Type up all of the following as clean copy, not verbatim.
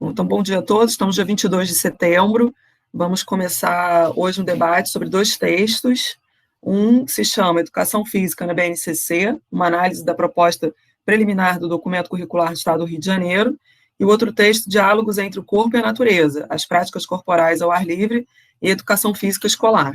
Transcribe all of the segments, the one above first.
Então, bom dia a todos. Estamos dia 22 de setembro. Vamos começar hoje um debate sobre dois textos. Um que se chama Educação Física na BNCC, uma análise da proposta preliminar do documento curricular do Estado do Rio de Janeiro, e o outro texto, Diálogos entre o Corpo e a Natureza, as práticas corporais ao ar livre e educação física escolar.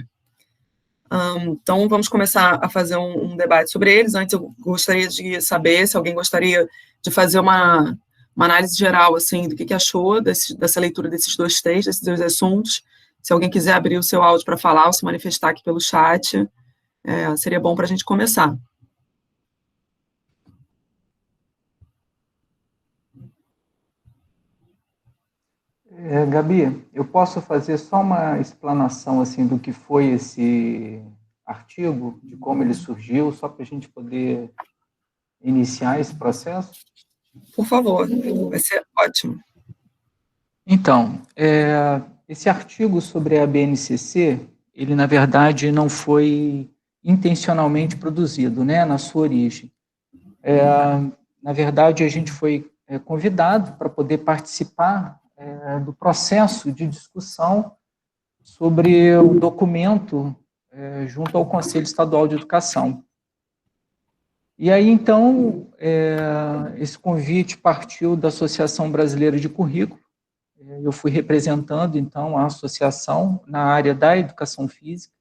Então, vamos começar a fazer um debate sobre eles. Antes, eu gostaria de saber se alguém gostaria de fazer uma análise geral, assim, do que achou dessa leitura desses dois textos, desses dois assuntos. Se alguém quiser abrir o seu áudio para falar ou se manifestar aqui pelo chat, seria bom para a gente começar. Gabi, eu posso fazer só uma explanação assim, do que foi esse artigo, de como ele surgiu, só para a gente poder iniciar esse processo? Por favor, vai ser ótimo. Então, esse artigo sobre a BNCC, ele, na verdade, não foi intencionalmente produzido, né, na sua origem. Na verdade, a gente foi convidado para poder participar do processo de discussão sobre o documento junto ao Conselho Estadual de Educação. E aí, então, esse convite partiu da Associação Brasileira de Currículo. Eu fui representando, então, a associação na área da educação física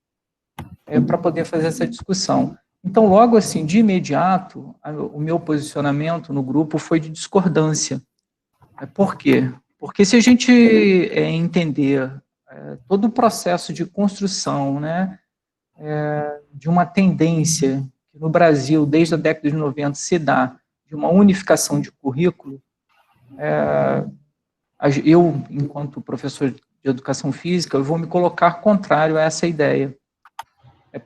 para poder fazer essa discussão. Então, logo assim, de imediato, o meu posicionamento no grupo foi de discordância. Por quê? Porque se a gente entender todo o processo de construção, né, de uma tendência que no Brasil, desde a década de 90, se dá, de uma unificação de currículo, eu, enquanto professor de educação física, eu vou me colocar contrário a essa ideia.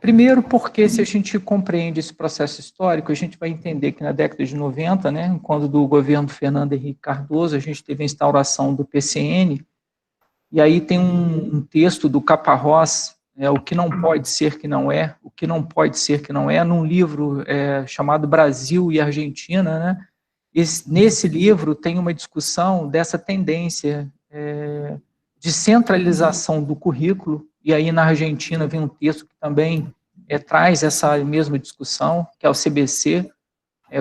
Primeiro porque, se a gente compreende esse processo histórico, a gente vai entender que na década de 90, né, quando do governo Fernando Henrique Cardoso, a gente teve a instauração do PCN, e aí tem um texto do Caparrós, o que não pode ser que não é, o que não pode ser que não é, num livro chamado Brasil e Argentina, né? Nesse livro tem uma discussão dessa tendência de centralização do currículo, e aí na Argentina vem um texto que também traz essa mesma discussão, que é o CBC,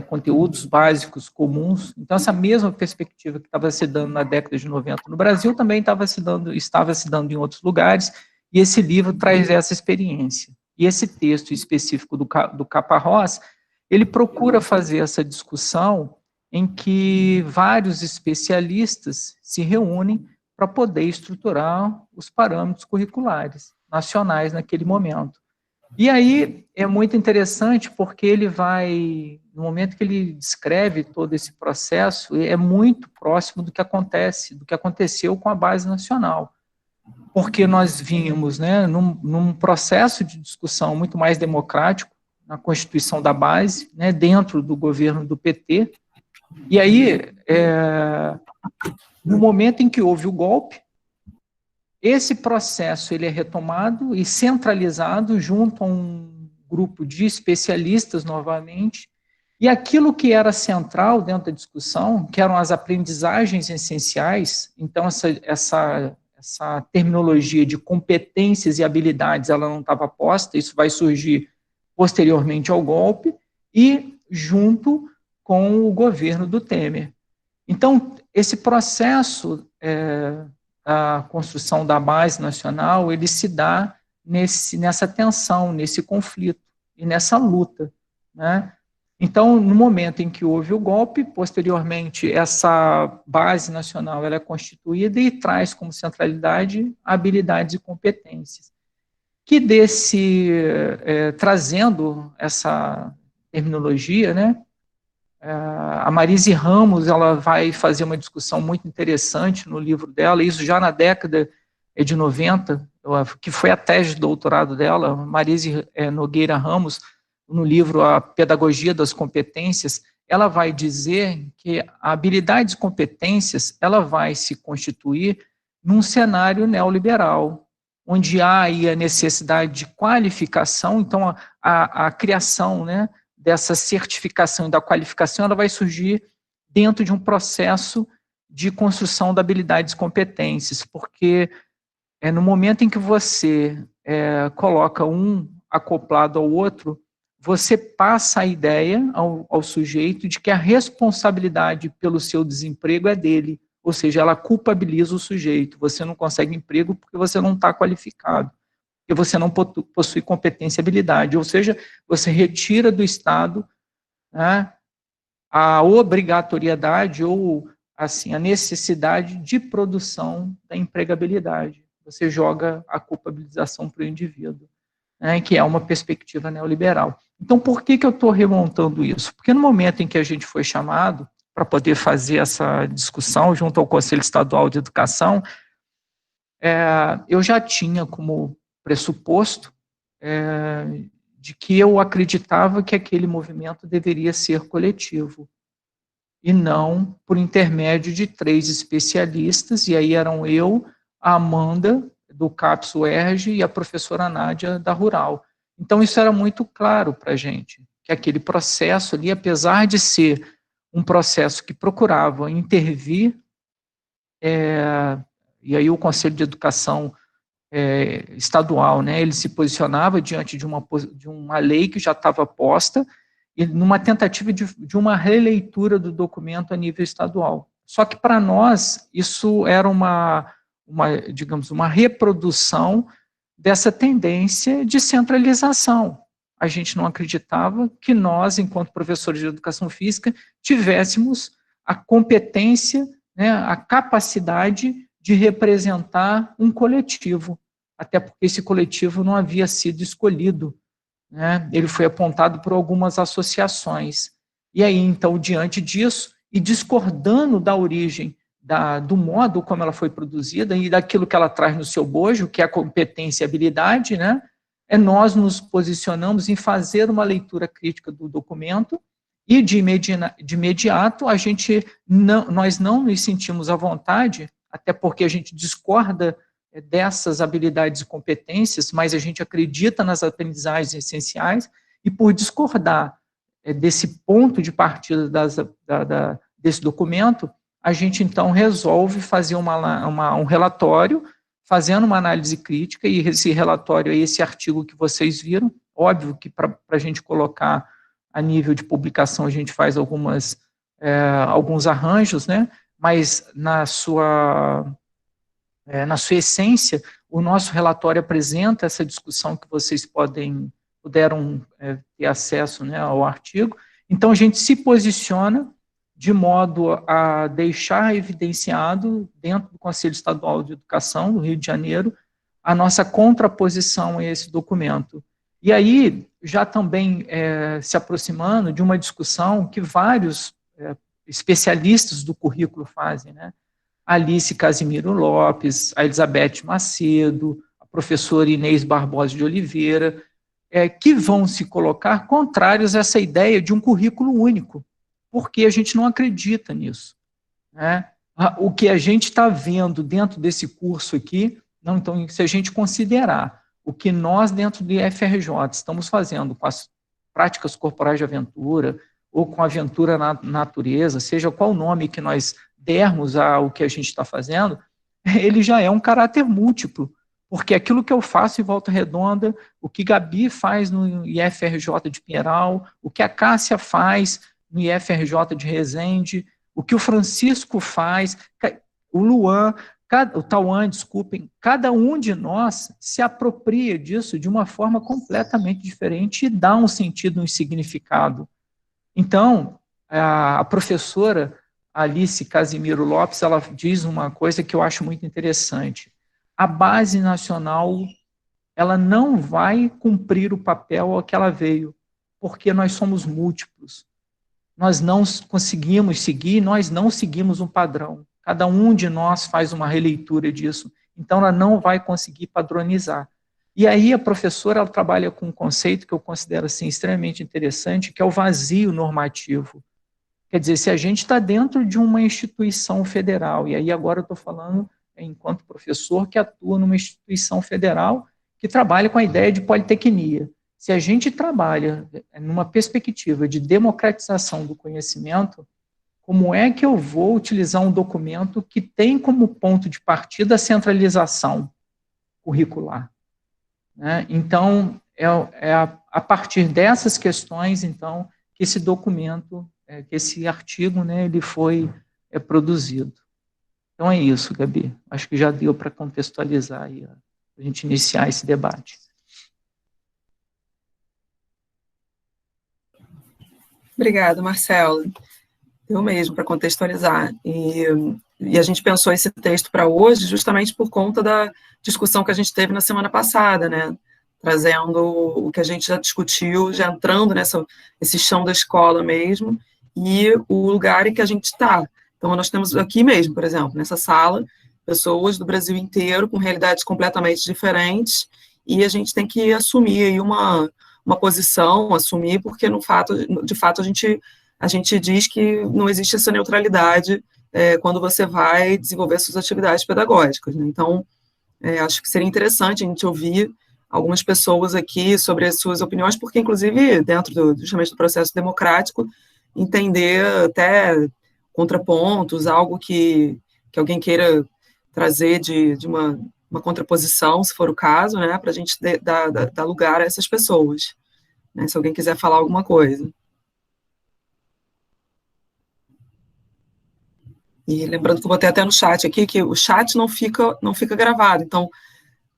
conteúdos básicos comuns. Então, essa mesma perspectiva que estava se dando na década de 90 no Brasil, também estava se dando em outros lugares, e esse livro traz essa experiência. E esse texto específico do Caparrós, ele procura fazer essa discussão em que vários especialistas se reúnem para poder estruturar os parâmetros curriculares nacionais naquele momento. E aí é muito interessante porque ele vai, no momento que ele descreve todo esse processo, é muito próximo do que aconteceu com a base nacional. Porque nós vínhamos, né, num processo de discussão muito mais democrático, na Constituição da Base, né, dentro do governo do PT, e aí, no momento em que houve o golpe, esse processo ele é retomado e centralizado junto a um grupo de especialistas novamente, e aquilo que era central dentro da discussão, que eram as aprendizagens essenciais, então essa terminologia de competências e habilidades, ela não estava posta, isso vai surgir posteriormente ao golpe, e junto com o governo do Temer. Então, esse processo a construção da base nacional, ele se dá nessa tensão, nesse conflito e nessa luta, né? Então, no momento em que houve o golpe, posteriormente, essa base nacional ela é constituída e traz como centralidade habilidades e competências. Que trazendo essa terminologia, né, a Marise Ramos ela vai fazer uma discussão muito interessante no livro dela, isso já na década de 90, que foi a tese de doutorado dela, Marise Nogueira Ramos, no livro A Pedagogia das Competências, ela vai dizer que a habilidades e competências ela vai se constituir num cenário neoliberal, onde há aí a necessidade de qualificação, então a criação, né, dessa certificação e da qualificação, ela vai surgir dentro de um processo de construção da habilidades e competências, porque no momento em que você coloca um acoplado ao outro, você passa a ideia ao sujeito de que a responsabilidade pelo seu desemprego é dele, ou seja, ela culpabiliza o sujeito. Você não consegue emprego porque você não está qualificado, porque você não possui competência e habilidade, ou seja, você retira do Estado, né, a obrigatoriedade ou assim a necessidade de produção da empregabilidade. Você joga a culpabilização para o indivíduo, né, que é uma perspectiva neoliberal. Então, por que eu estou remontando isso? Porque no momento em que a gente foi chamado para poder fazer essa discussão junto ao Conselho Estadual de Educação, eu já tinha como pressuposto de que eu acreditava que aquele movimento deveria ser coletivo, e não por intermédio de 3 especialistas, e aí eram eu, a Amanda, do CAPS UERJ, e a professora Nádia, da Rural. Então, isso era muito claro para a gente, que aquele processo ali, apesar de ser um processo que procurava intervir, e aí o Conselho de Educação estadual, né, ele se posicionava diante de uma lei que já estava posta, e numa tentativa de uma releitura do documento a nível estadual. Só que para nós isso era digamos, uma reprodução dessa tendência de centralização. A gente não acreditava que nós, enquanto professores de educação física, tivéssemos a competência, né, a capacidade de representar um coletivo, até porque esse coletivo não havia sido escolhido, né? Ele foi apontado por algumas associações. E aí, então, diante disso, e discordando da origem, do modo como ela foi produzida e daquilo que ela traz no seu bojo, que é a competência e habilidade, né? Nós nos posicionamos em fazer uma leitura crítica do documento e, de imediato, nós não nos sentimos à vontade, até porque a gente discorda dessas habilidades e competências, mas a gente acredita nas aprendizagens essenciais, e por discordar desse ponto de partida desse documento, a gente então resolve fazer um relatório, fazendo uma análise crítica, e esse relatório é esse artigo que vocês viram. Óbvio que para a gente colocar a nível de publicação, a gente faz alguns arranjos, né? Mas na sua essência, o nosso relatório apresenta essa discussão que vocês puderam ter acesso, né, ao artigo. Então, a gente se posiciona de modo a deixar evidenciado, dentro do Conselho Estadual de Educação do Rio de Janeiro, a nossa contraposição a esse documento. E aí, já também se aproximando de uma discussão que vários especialistas do currículo fazem, né? Alice Casimiro Lopes, a Elizabeth Macedo, a professora Inês Barbosa de Oliveira, que vão se colocar contrários a essa ideia de um currículo único, porque a gente não acredita nisso, né? O que a gente está vendo dentro desse curso aqui, não, então, se a gente considerar o que nós, dentro do IFRJ, estamos fazendo com as práticas corporais de aventura, ou com aventura na natureza, seja qual o nome que nós dermos ao que a gente está fazendo, ele já é um caráter múltiplo, porque aquilo que eu faço em Volta Redonda, o que Gabi faz no IFRJ de Pinheiral, o que a Cássia faz no IFRJ de Resende, o que o Francisco faz, o Luan, o Tauan, desculpem, cada um de nós se apropria disso de uma forma completamente diferente e dá um sentido, um significado. Então, a professora Alice Casimiro Lopes, ela diz uma coisa que eu acho muito interessante. A base nacional, ela não vai cumprir o papel ao que ela veio, porque nós somos múltiplos. Nós não conseguimos seguir, nós não seguimos um padrão. Cada um de nós faz uma releitura disso. Então, ela não vai conseguir padronizar. E aí a professora, ela trabalha com um conceito que eu considero assim, extremamente interessante, que é o vazio normativo. Quer dizer, se a gente está dentro de uma instituição federal, e aí agora eu estou falando enquanto professor que atua numa instituição federal que trabalha com a ideia de politecnia. Se a gente trabalha numa perspectiva de democratização do conhecimento, como é que eu vou utilizar um documento que tem como ponto de partida a centralização curricular, né? Então, a partir dessas questões, então, que esse documento, que esse artigo, né, ele foi produzido. Então é isso, Gabi. Acho que já deu para contextualizar aí, para a gente iniciar esse debate. Obrigada, Marcelo. Eu mesmo, para contextualizar. E a gente pensou esse texto para hoje justamente por conta da discussão que a gente teve na semana passada, né? Trazendo o que a gente já discutiu, já entrando nesse chão da escola mesmo, e o lugar em que a gente está. Então, nós temos aqui mesmo, por exemplo, nessa sala, pessoas do Brasil inteiro com realidades completamente diferentes, e a gente tem que assumir aí uma posição, assumir, porque, de fato, a gente diz que não existe essa neutralidade quando você vai desenvolver suas atividades pedagógicas, né? Então, acho que seria interessante a gente ouvir algumas pessoas aqui sobre as suas opiniões, porque, inclusive, dentro justamente do processo democrático, entender até contrapontos, algo que alguém queira trazer de uma contraposição, se for o caso, né, para a gente dar lugar a essas pessoas, né, se alguém quiser falar alguma coisa. E lembrando que eu botei até no chat aqui, que o chat não fica gravado, então,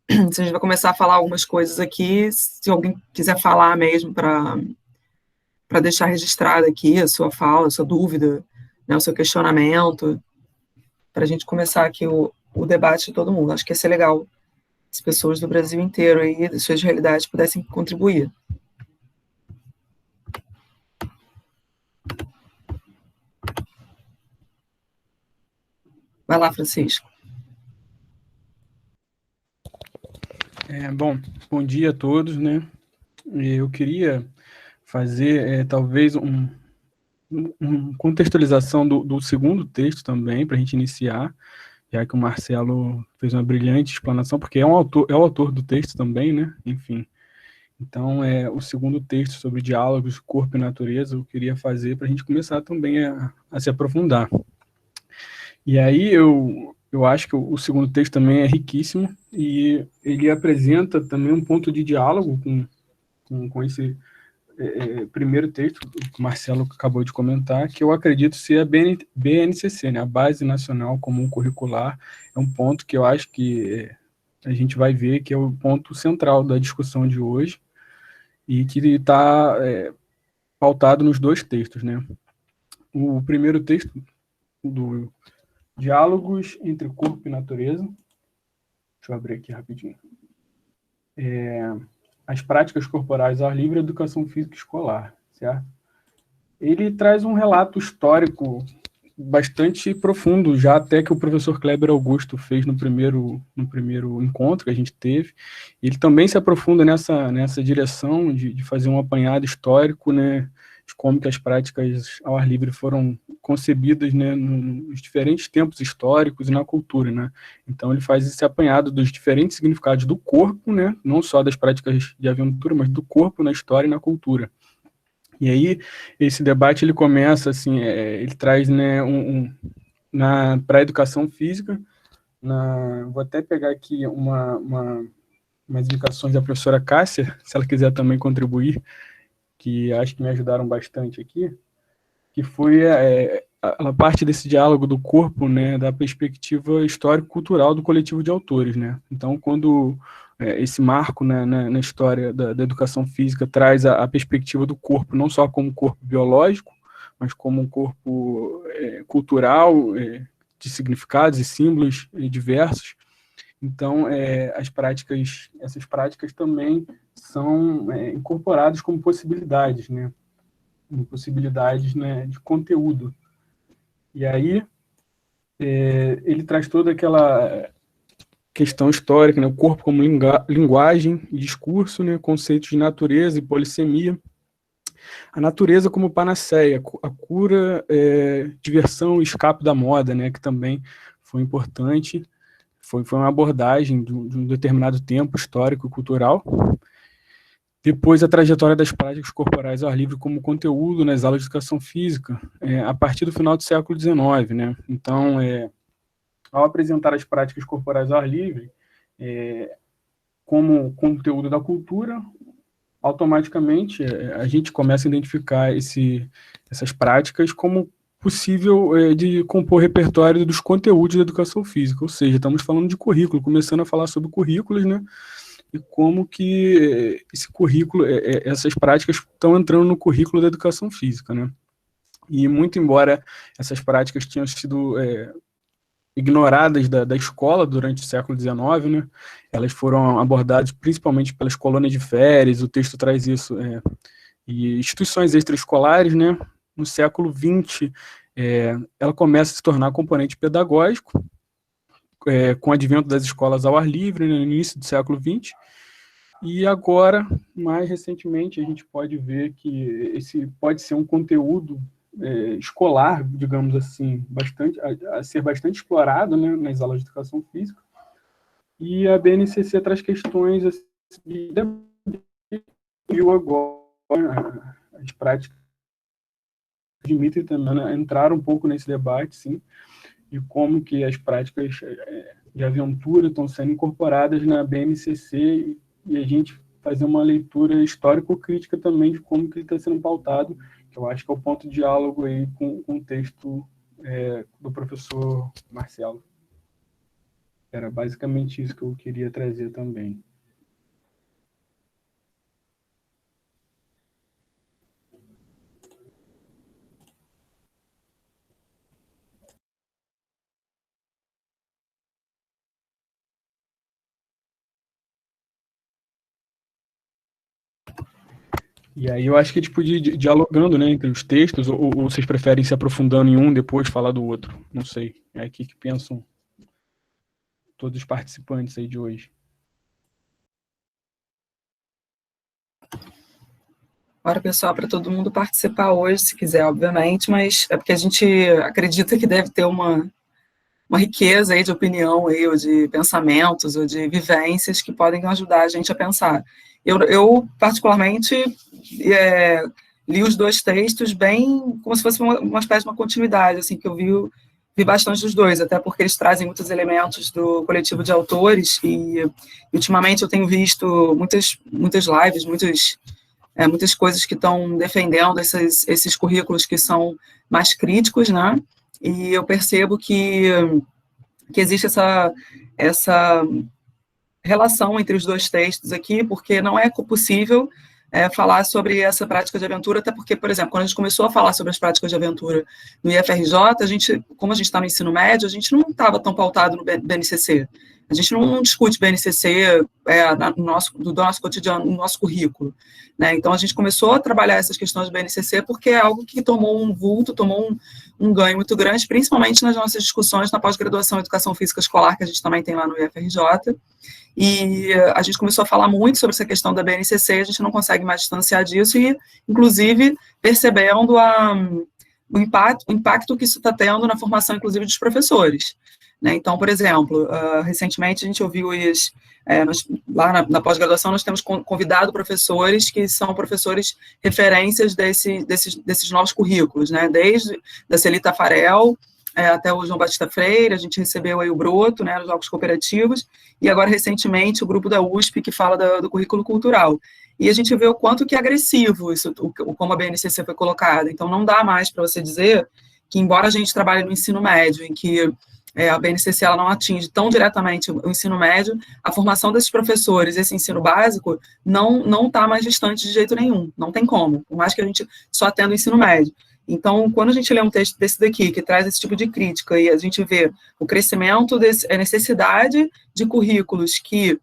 se a gente vai começar a falar algumas coisas aqui, se alguém quiser falar mesmo para deixar registrado aqui a sua fala, a sua dúvida, né, o seu questionamento, para a gente começar aqui o debate de todo mundo. Acho que ia ser legal as pessoas do Brasil inteiro aí, das suas realidades, pudessem contribuir. Vai lá, Francisco. Bom dia a todos, né? Eu queria fazer, talvez, uma contextualização do segundo texto também, para a gente iniciar, já que o Marcelo fez uma brilhante explanação, porque é o autor do texto também, né? Enfim. Então, o segundo texto sobre diálogos, corpo e natureza, eu queria fazer para a gente começar também a se aprofundar. E aí eu acho que o segundo texto também é riquíssimo e ele apresenta também um ponto de diálogo com esse primeiro texto que o Marcelo acabou de comentar, que eu acredito ser a BNCC, né, a Base Nacional Comum Curricular. É um ponto que eu acho que a gente vai ver que é o ponto central da discussão de hoje e que está pautado nos dois textos, né? O primeiro texto do Diálogos entre Corpo e Natureza. Deixa eu abrir aqui rapidinho. As práticas corporais ao ar livre e educação física escolar, certo? Ele traz um relato histórico bastante profundo, já até que o professor Kleber Augusto fez no primeiro encontro que a gente teve. Ele também se aprofunda nessa direção de fazer um apanhado histórico, né, de como que as práticas ao ar livre foram concebidas, né, nos diferentes tempos históricos e na cultura, né. Então ele faz esse apanhado dos diferentes significados do corpo, né, não só das práticas de aventura, mas do corpo na história e na cultura. E aí esse debate ele começa assim, ele traz, né, para a educação física, vou até pegar aqui umas indicações da professora Cássia, se ela quiser também contribuir, que acho que me ajudaram bastante aqui, que foi a parte desse diálogo do corpo, né, da perspectiva histórico-cultural do coletivo de autores, né. Então, quando esse marco, né, na história da educação física traz a perspectiva do corpo, não só como corpo biológico, mas como um corpo cultural, de significados e símbolos diversos. Então, essas práticas também são incorporadas como possibilidades, né? Possibilidades, né, de conteúdo. E aí, ele traz toda aquela questão histórica, né, o corpo como linguagem e discurso, né, conceitos de natureza e polissemia, a natureza como panaceia, a cura, diversão e escape da moda, né, que também foi importante, foi uma abordagem de um determinado tempo histórico e cultural. Depois, a trajetória das práticas corporais ao ar livre como conteúdo nas aulas de educação física, a partir do final do século XIX, né? Então, ao apresentar as práticas corporais ao ar livre como conteúdo da cultura, automaticamente a gente começa a identificar essas práticas como possível de compor repertório dos conteúdos da educação física, ou seja, estamos falando de currículo, começando a falar sobre currículos, né? E como que esse currículo, essas práticas estão entrando no currículo da educação física, né? E muito embora essas práticas tenham sido ignoradas da escola durante o século XIX, né? Elas foram abordadas principalmente pelas colônias de férias, o texto traz isso, e instituições extraescolares, né? No século XX, ela começa a se tornar componente pedagógico, com o advento das escolas ao ar livre, né, no início do século XX, e agora, mais recentemente, a gente pode ver que esse pode ser um conteúdo escolar, digamos assim, a ser bastante explorado, né, nas aulas de educação física, e a BNCC traz questões assim, e agora as práticas admitem também entrar um pouco nesse debate, sim, de como que as práticas de aventura estão sendo incorporadas na BNCC e a gente fazer uma leitura histórico-crítica também de como que ele está sendo pautado, que eu acho que é o ponto de diálogo aí com o texto do professor Marcelo. Era basicamente isso que eu queria trazer também. E aí eu acho que a gente podia ir dialogando, né, entre os textos, ou vocês preferem se aprofundando em um, depois falar do outro? Não sei. É aqui que pensam todos os participantes aí de hoje. Bora, pessoal, para todo mundo participar hoje, se quiser, obviamente, mas é porque a gente acredita que deve ter uma riqueza aí de opinião, aí, ou de pensamentos, ou de vivências que podem ajudar a gente a pensar. Eu particularmente, li os dois textos bem como se fosse uma espécie de uma continuidade, assim, que eu vi bastante dos dois, até porque eles trazem muitos elementos do coletivo de autores, e ultimamente eu tenho visto muitas lives, muitas coisas que estão defendendo esses currículos que são mais críticos, né? E eu percebo que existe essa relação entre os dois textos aqui, porque não é possível falar sobre essa prática de aventura, até porque, por exemplo, quando a gente começou a falar sobre as práticas de aventura no IFRJ, como a gente está no ensino médio, a gente não estava tão pautado no BNCC. A gente não discute BNCC do nosso cotidiano, no nosso currículo, né? Então, a gente começou a trabalhar essas questões do BNCC porque é algo que tomou um vulto, tomou um ganho muito grande, principalmente nas nossas discussões na pós-graduação em Educação Física Escolar, que a gente também tem lá no IFRJ, e a gente começou a falar muito sobre essa questão da BNCC, a gente não consegue mais distanciar disso, e, inclusive, percebendo o impacto que isso está tendo na formação, inclusive, dos professores. Né? Então, por exemplo, recentemente a gente ouviu lá na pós-graduação nós temos convidado professores que são professores referências desses novos currículos, né? Desde da Celi Tafarel até o João Batista Freire, a gente recebeu aí o Broto, né, nos jogos cooperativos, e agora recentemente o grupo da USP que fala do currículo cultural. E a gente vê o quanto que é agressivo isso, como a BNCC foi colocada. Então não dá mais para você dizer que, embora a gente trabalhe no ensino médio, em que a BNCC ela não atinge tão diretamente o ensino médio, a formação desses professores, esse ensino básico, não está mais distante de jeito nenhum, não tem como, por mais que a gente só tenha o ensino médio. Então, quando a gente lê um texto desse daqui, que traz esse tipo de crítica, e a gente vê o crescimento, a necessidade de currículos que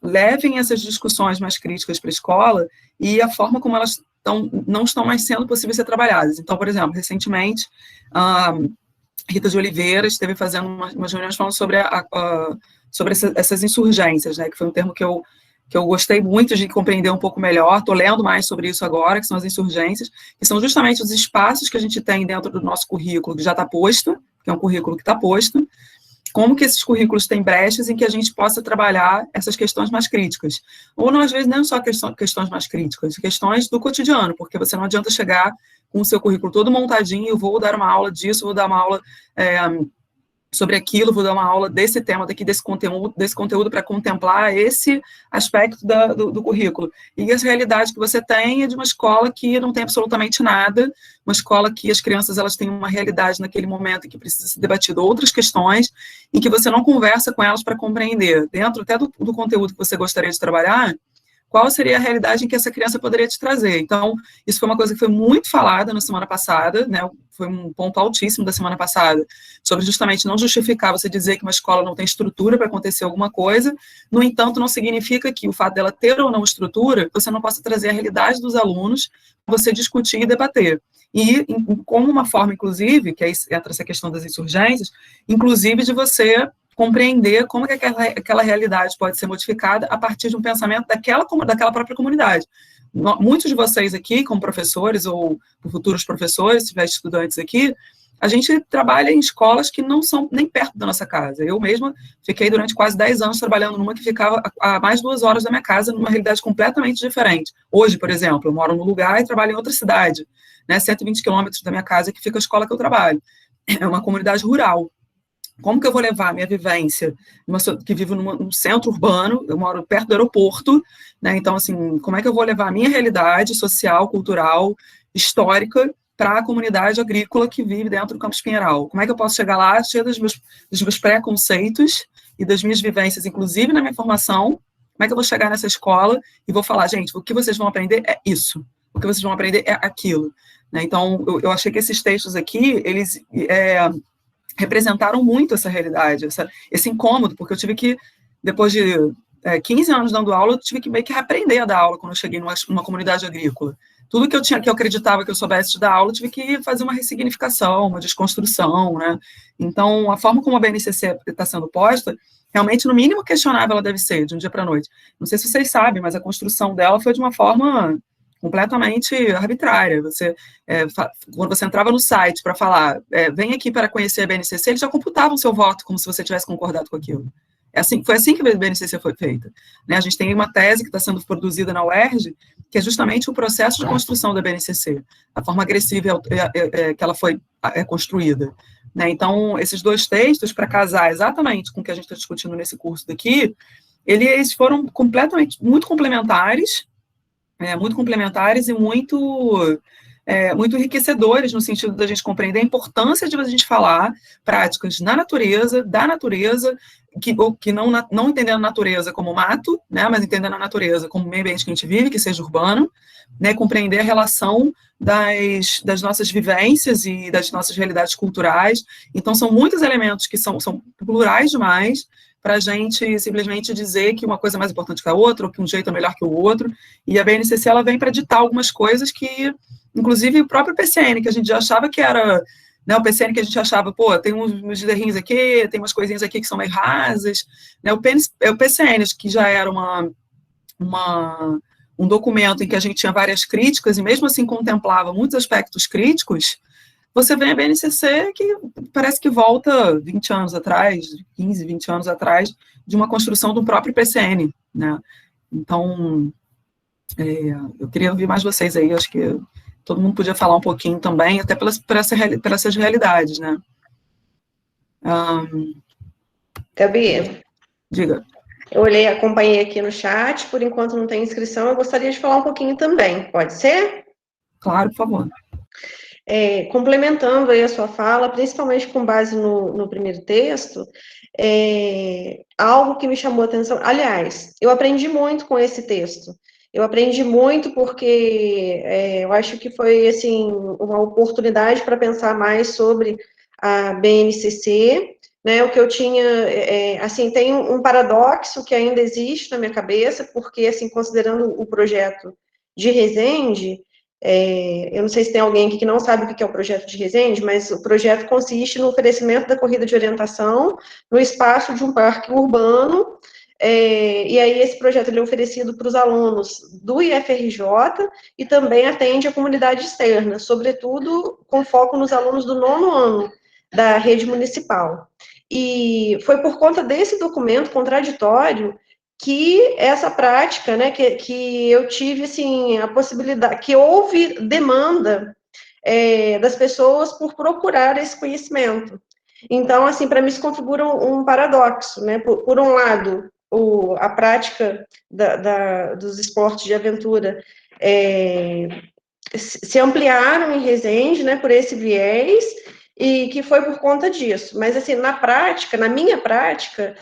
levem essas discussões mais críticas para a escola, e a forma como elas não estão mais sendo possíveis ser trabalhadas. Então, por exemplo, recentemente, Rita de Oliveira esteve fazendo umas reuniões falando sobre essas insurgências, né, que foi um termo que eu gostei muito de compreender um pouco melhor, estou lendo mais sobre isso agora, que são as insurgências, que são justamente os espaços que a gente tem dentro do nosso currículo, que já está posto, que é um currículo que está posto, como que esses currículos têm brechas em que a gente possa trabalhar essas questões mais críticas. Ou, não, às vezes, não só questões mais críticas, questões do cotidiano, porque você não adianta chegar com o seu currículo todo montadinho, eu vou dar uma aula disso, vou dar uma aula sobre aquilo, vou dar uma aula desse tema daqui, desse conteúdo para contemplar esse aspecto do currículo. E a realidade que você tem é de uma escola que não tem absolutamente nada, uma escola que as crianças elas têm uma realidade naquele momento em que precisa ser debatido outras questões, em que você não conversa com elas para compreender, dentro até do conteúdo que você gostaria de trabalhar, qual seria a realidade em que essa criança poderia te trazer. Então, isso foi uma coisa que foi muito falada na semana passada, né, foi um ponto altíssimo da semana passada, sobre justamente não justificar você dizer que uma escola não tem estrutura para acontecer alguma coisa, no entanto, não significa que o fato dela ter ou não estrutura, você não possa trazer a realidade dos alunos, você discutir e debater. E como uma forma, inclusive, que aí entra essa questão das insurgências, inclusive de você compreender como que aquela realidade pode ser modificada a partir de um pensamento daquela própria comunidade. Muitos de vocês aqui, como professores ou futuros professores, se tiver estudantes aqui, a gente trabalha em escolas que não são nem perto da nossa casa. Eu mesma fiquei durante quase 10 anos trabalhando numa que ficava a mais de 2 horas da minha casa, numa realidade completamente diferente. Hoje, por exemplo, eu moro num lugar e trabalho em outra cidade, né, 120 quilômetros da minha casa, que fica a escola que eu trabalho. É uma comunidade rural. Como que eu vou levar a minha vivência, que vivo num centro urbano, eu moro perto do aeroporto, né, então, assim, como é que eu vou levar a minha realidade social, cultural, histórica, para a comunidade agrícola que vive dentro do Campus Pinheiral? Como é que eu posso chegar lá, cheia dos meus preconceitos e das minhas vivências, inclusive na minha formação, como é que eu vou chegar nessa escola e vou falar, gente, o que vocês vão aprender é isso, o que vocês vão aprender é aquilo, né? Então, eu achei que esses textos aqui, eles representaram muito essa realidade, esse incômodo, porque eu tive que, depois de 15 anos dando aula, eu tive que meio que reaprender a dar aula quando eu cheguei numa comunidade agrícola. Tudo que eu acreditava que eu soubesse de dar aula, eu tive que fazer uma ressignificação, uma desconstrução, né? Então, a forma como a BNCC está sendo posta, realmente, no mínimo, questionável ela deve ser, de um dia para a noite. Não sei se vocês sabem, mas a construção dela foi de uma forma completamente arbitrária. Quando você entrava no site para falar, vem aqui para conhecer a BNCC, eles já computavam o seu voto como se você tivesse concordado com aquilo. Foi assim que a BNCC foi feita, né? A gente tem uma tese que está sendo produzida na UERJ, que é justamente o processo de construção da BNCC, a forma agressiva que ela foi construída, né? Então, esses dois textos, para casar exatamente com o que a gente está discutindo nesse curso daqui, eles foram muito complementares e muito enriquecedores, no sentido da gente compreender a importância de a gente falar práticas da natureza, que não entendendo a natureza como mato, né, mas entendendo a natureza como meio ambiente que a gente vive, que seja urbano, né, compreender a relação das nossas vivências e das nossas realidades culturais. Então, são muitos elementos que são plurais demais, para a gente simplesmente dizer que uma coisa é mais importante que a outra, ou que um jeito é melhor que o outro, e a BNCC ela vem para ditar algumas coisas que, inclusive, o próprio PCN, que a gente já achava que era, né, o PCN que a gente achava, tem uns derrinhos aqui, tem umas coisinhas aqui que são meio rasas, né, o PCN, que já era um documento em que a gente tinha várias críticas, e mesmo assim contemplava muitos aspectos críticos, você vem a BNCC que parece que volta 20 anos atrás, 15, 20 anos atrás, de uma construção do próprio PCN, né? Então, eu queria ouvir mais vocês aí, acho que todo mundo podia falar um pouquinho também, até por essas realidades, né? Gabi, diga. Eu acompanhei aqui no chat, por enquanto não tem inscrição, eu gostaria de falar um pouquinho também, pode ser? Claro, por favor. Complementando aí a sua fala, principalmente com base no primeiro texto, algo que me chamou a atenção, aliás, eu aprendi muito com esse texto, eu aprendi muito porque eu acho que foi, assim, uma oportunidade para pensar mais sobre a BNCC, né, o que eu tinha, assim, tem um paradoxo que ainda existe na minha cabeça, porque, assim, considerando o projeto de Resende, eu não sei se tem alguém aqui que não sabe o que é o projeto de Resende, mas o projeto consiste no oferecimento da corrida de orientação no espaço de um parque urbano, e aí esse projeto ele é oferecido para os alunos do IFRJ e também atende a comunidade externa, sobretudo com foco nos alunos do 9º ano. da rede municipal. E foi por conta desse documento contraditório que essa prática, né, que eu tive, assim, a possibilidade, que houve demanda das pessoas por procurar esse conhecimento. Então, assim, para mim isso configura um paradoxo, né? Por um lado, a prática dos esportes de aventura se ampliaram em Resende, né, por esse viés, e que foi por conta disso. Mas, assim, na prática, na minha prática,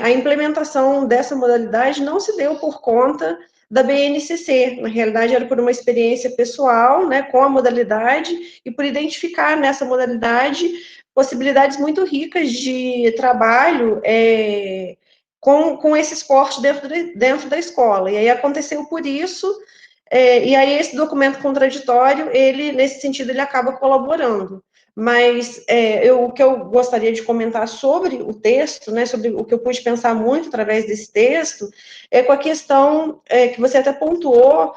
a implementação dessa modalidade não se deu por conta da BNCC. Na realidade, era por uma experiência pessoal, né, com a modalidade, e por identificar nessa modalidade possibilidades muito ricas de trabalho com esse esporte dentro da escola. E aí aconteceu por isso, e aí esse documento contraditório, ele, nesse sentido, ele acaba colaborando. Mas o que eu gostaria de comentar sobre o texto, né, sobre o que eu pude pensar muito através desse texto, é com a questão que você até pontuou,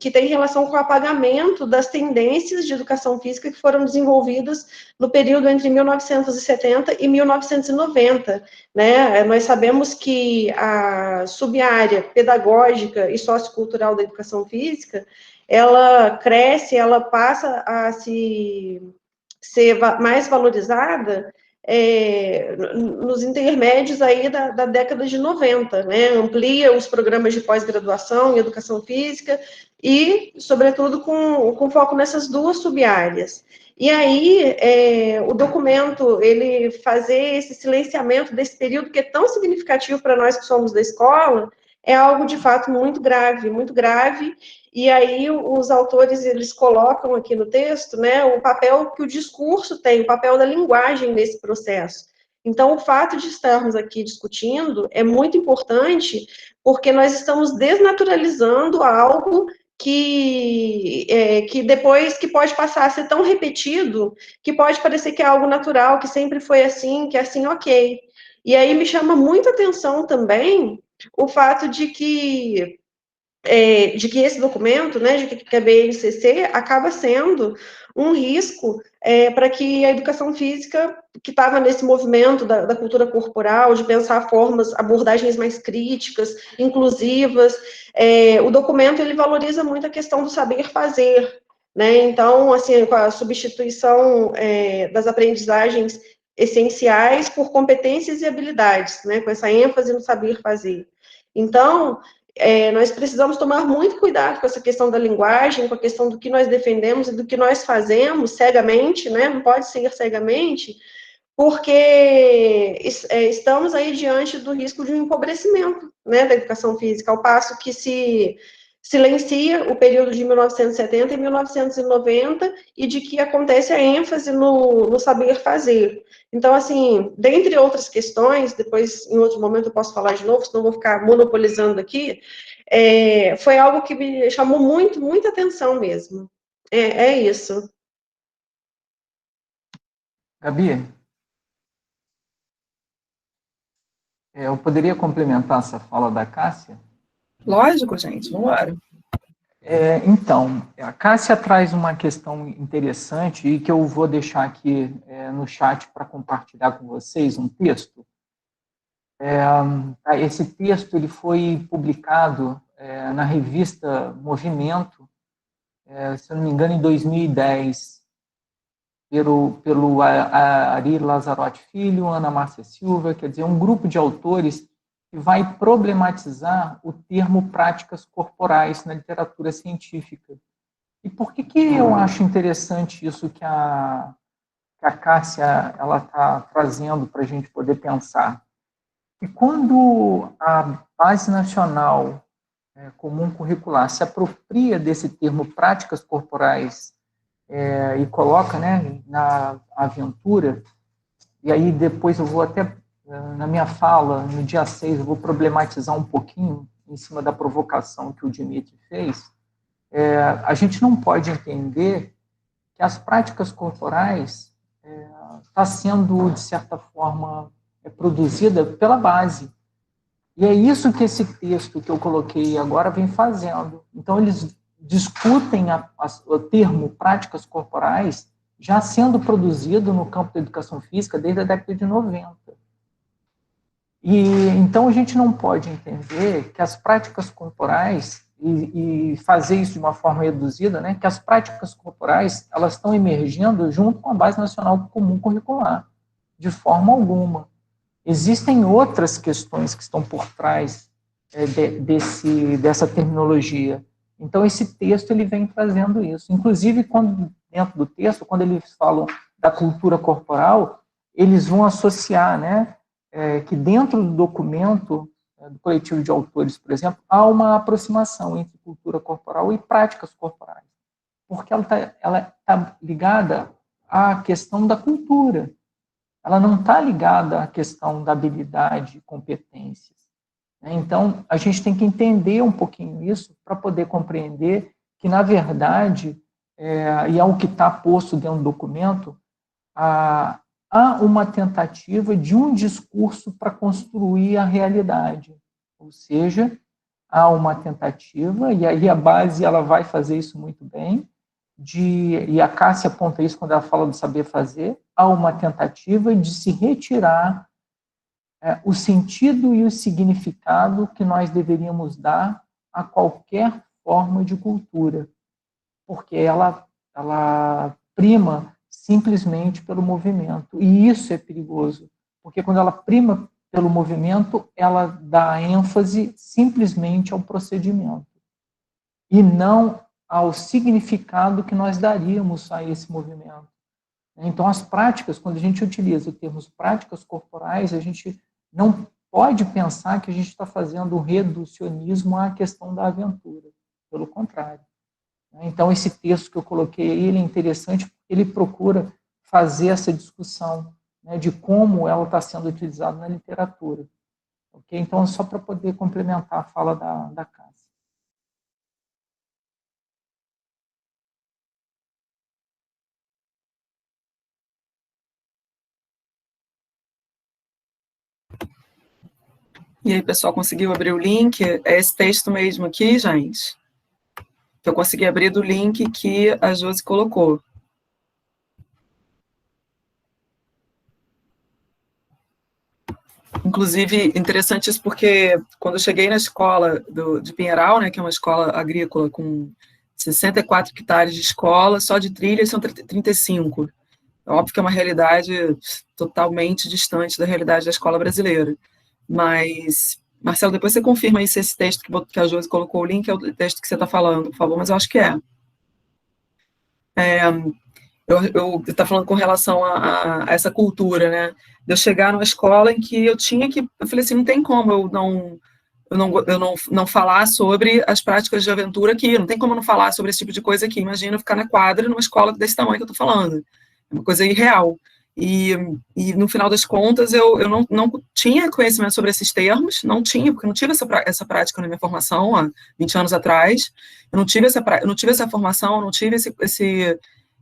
que tem relação com o apagamento das tendências de educação física que foram desenvolvidas no período entre 1970 e 1990. Né? Nós sabemos que a sub-área pedagógica e sociocultural da educação física, ela cresce, ela passa a ser mais valorizada nos intermédios aí da década de 90, né? Amplia os programas de pós-graduação em educação física e, sobretudo, com foco nessas duas sub-áreas. E aí, o documento, ele fazer esse silenciamento desse período que é tão significativo para nós que somos da escola, é algo, de fato, muito grave, e aí os autores, eles colocam aqui no texto, né, o papel que o discurso tem, o papel da linguagem nesse processo. Então, o fato de estarmos aqui discutindo é muito importante, porque nós estamos desnaturalizando algo que depois que pode passar a ser tão repetido, que pode parecer que é algo natural, que sempre foi assim, que é assim, ok. E aí me chama muita atenção também o fato de que esse documento, né, de que a BNCC acaba sendo um risco para que a educação física, que estava nesse movimento da cultura corporal, de pensar formas, abordagens mais críticas, inclusivas, o documento, ele valoriza muito a questão do saber fazer, né, então, assim, com a substituição das aprendizagens essenciais por competências e habilidades, né, com essa ênfase no saber fazer. Então, nós precisamos tomar muito cuidado com essa questão da linguagem, com a questão do que nós defendemos e do que nós fazemos cegamente, né? Não pode ser cegamente, porque estamos aí diante do risco de um empobrecimento, né, da educação física, ao passo que se silencia o período de 1970 e 1990 e de que acontece a ênfase no saber fazer. Então, assim, dentre outras questões, depois, em outro momento, eu posso falar de novo, senão vou ficar monopolizando aqui, foi algo que me chamou muita atenção mesmo. É isso. Gabi, eu poderia complementar essa fala da Cássia? Lógico, gente, vamos embora. Então, a Cássia traz uma questão interessante e que eu vou deixar aqui no chat para compartilhar com vocês um texto. Esse texto ele foi publicado na revista Movimento, se eu não me engano, em 2010, pelo Ari Lazzarotti Filho, Ana Márcia Silva, quer dizer, um grupo de autores que vai problematizar o termo práticas corporais na literatura científica. E por que eu acho interessante isso que a Cássia está trazendo para a gente poder pensar? E quando a Base Nacional Comum Curricular se apropria desse termo práticas corporais e coloca, né, na aventura, e aí depois eu vou até, na minha fala, no dia 6, eu vou problematizar um pouquinho em cima da provocação que o Dimitri fez, a gente não pode entender que as práticas corporais está sendo, de certa forma, produzida pela base. E é isso que esse texto que eu coloquei agora vem fazendo. Então, eles discutem o termo práticas corporais já sendo produzido no campo da educação física desde a década de 90. E então a gente não pode entender que as práticas corporais, e fazer isso de uma forma reduzida, né, que as práticas corporais elas estão emergindo junto com a Base Nacional Comum Curricular, de forma alguma. Existem outras questões que estão por trás dessa terminologia. Então, esse texto ele vem trazendo isso. Inclusive, dentro do texto, quando eles falam da cultura corporal, eles vão associar, né, que dentro do documento do coletivo de autores, por exemplo, há uma aproximação entre cultura corporal e práticas corporais, porque ela tá ligada à questão da cultura, ela não está ligada à questão da habilidade e competências. Então, a gente tem que entender um pouquinho isso para poder compreender que, na verdade, e é o que está posto dentro do documento, há uma tentativa de um discurso para construir a realidade. Ou seja, há uma tentativa, e aí a base ela vai fazer isso muito bem, e a Cássia aponta isso quando ela fala do saber fazer, há uma tentativa de se retirar o sentido e o significado que nós deveríamos dar a qualquer forma de cultura, porque ela prima simplesmente pelo movimento, e isso é perigoso, porque quando ela prima pelo movimento, ela dá ênfase simplesmente ao procedimento, e não ao significado que nós daríamos a esse movimento. Então, as práticas, quando a gente utiliza o termo práticas corporais, a gente não pode pensar que a gente está fazendo um reducionismo à questão da aventura, pelo contrário. Então, esse texto que eu coloquei aí, ele é interessante porque ele procura fazer essa discussão, né, de como ela está sendo utilizada na literatura. Okay? Então, só para poder complementar a fala da Cássia. E aí, pessoal, conseguiu abrir o link? É esse texto mesmo aqui, gente? Eu consegui abrir do link que a Josi colocou. Inclusive, interessante isso porque quando eu cheguei na escola de Pinheiral, né, que é uma escola agrícola com 64 hectares de escola, só de trilhas são 35. É óbvio que é uma realidade totalmente distante da realidade da escola brasileira. Mas, Marcelo, depois você confirma aí se esse texto que a Josi colocou o link é o texto que você está falando, por favor, mas eu acho que é. Eu está falando com relação a essa cultura, né? De eu chegar numa escola em que eu falei assim, não tem como eu não falar sobre as práticas de aventura aqui, não tem como eu não falar sobre esse tipo de coisa aqui. Imagina eu ficar na quadra numa escola desse tamanho que eu estou falando. É uma coisa irreal. E no final das contas, eu não tinha conhecimento sobre esses termos, não tinha, porque eu não tive essa prática na minha formação há 20 anos atrás, eu não tive essa formação, eu não tive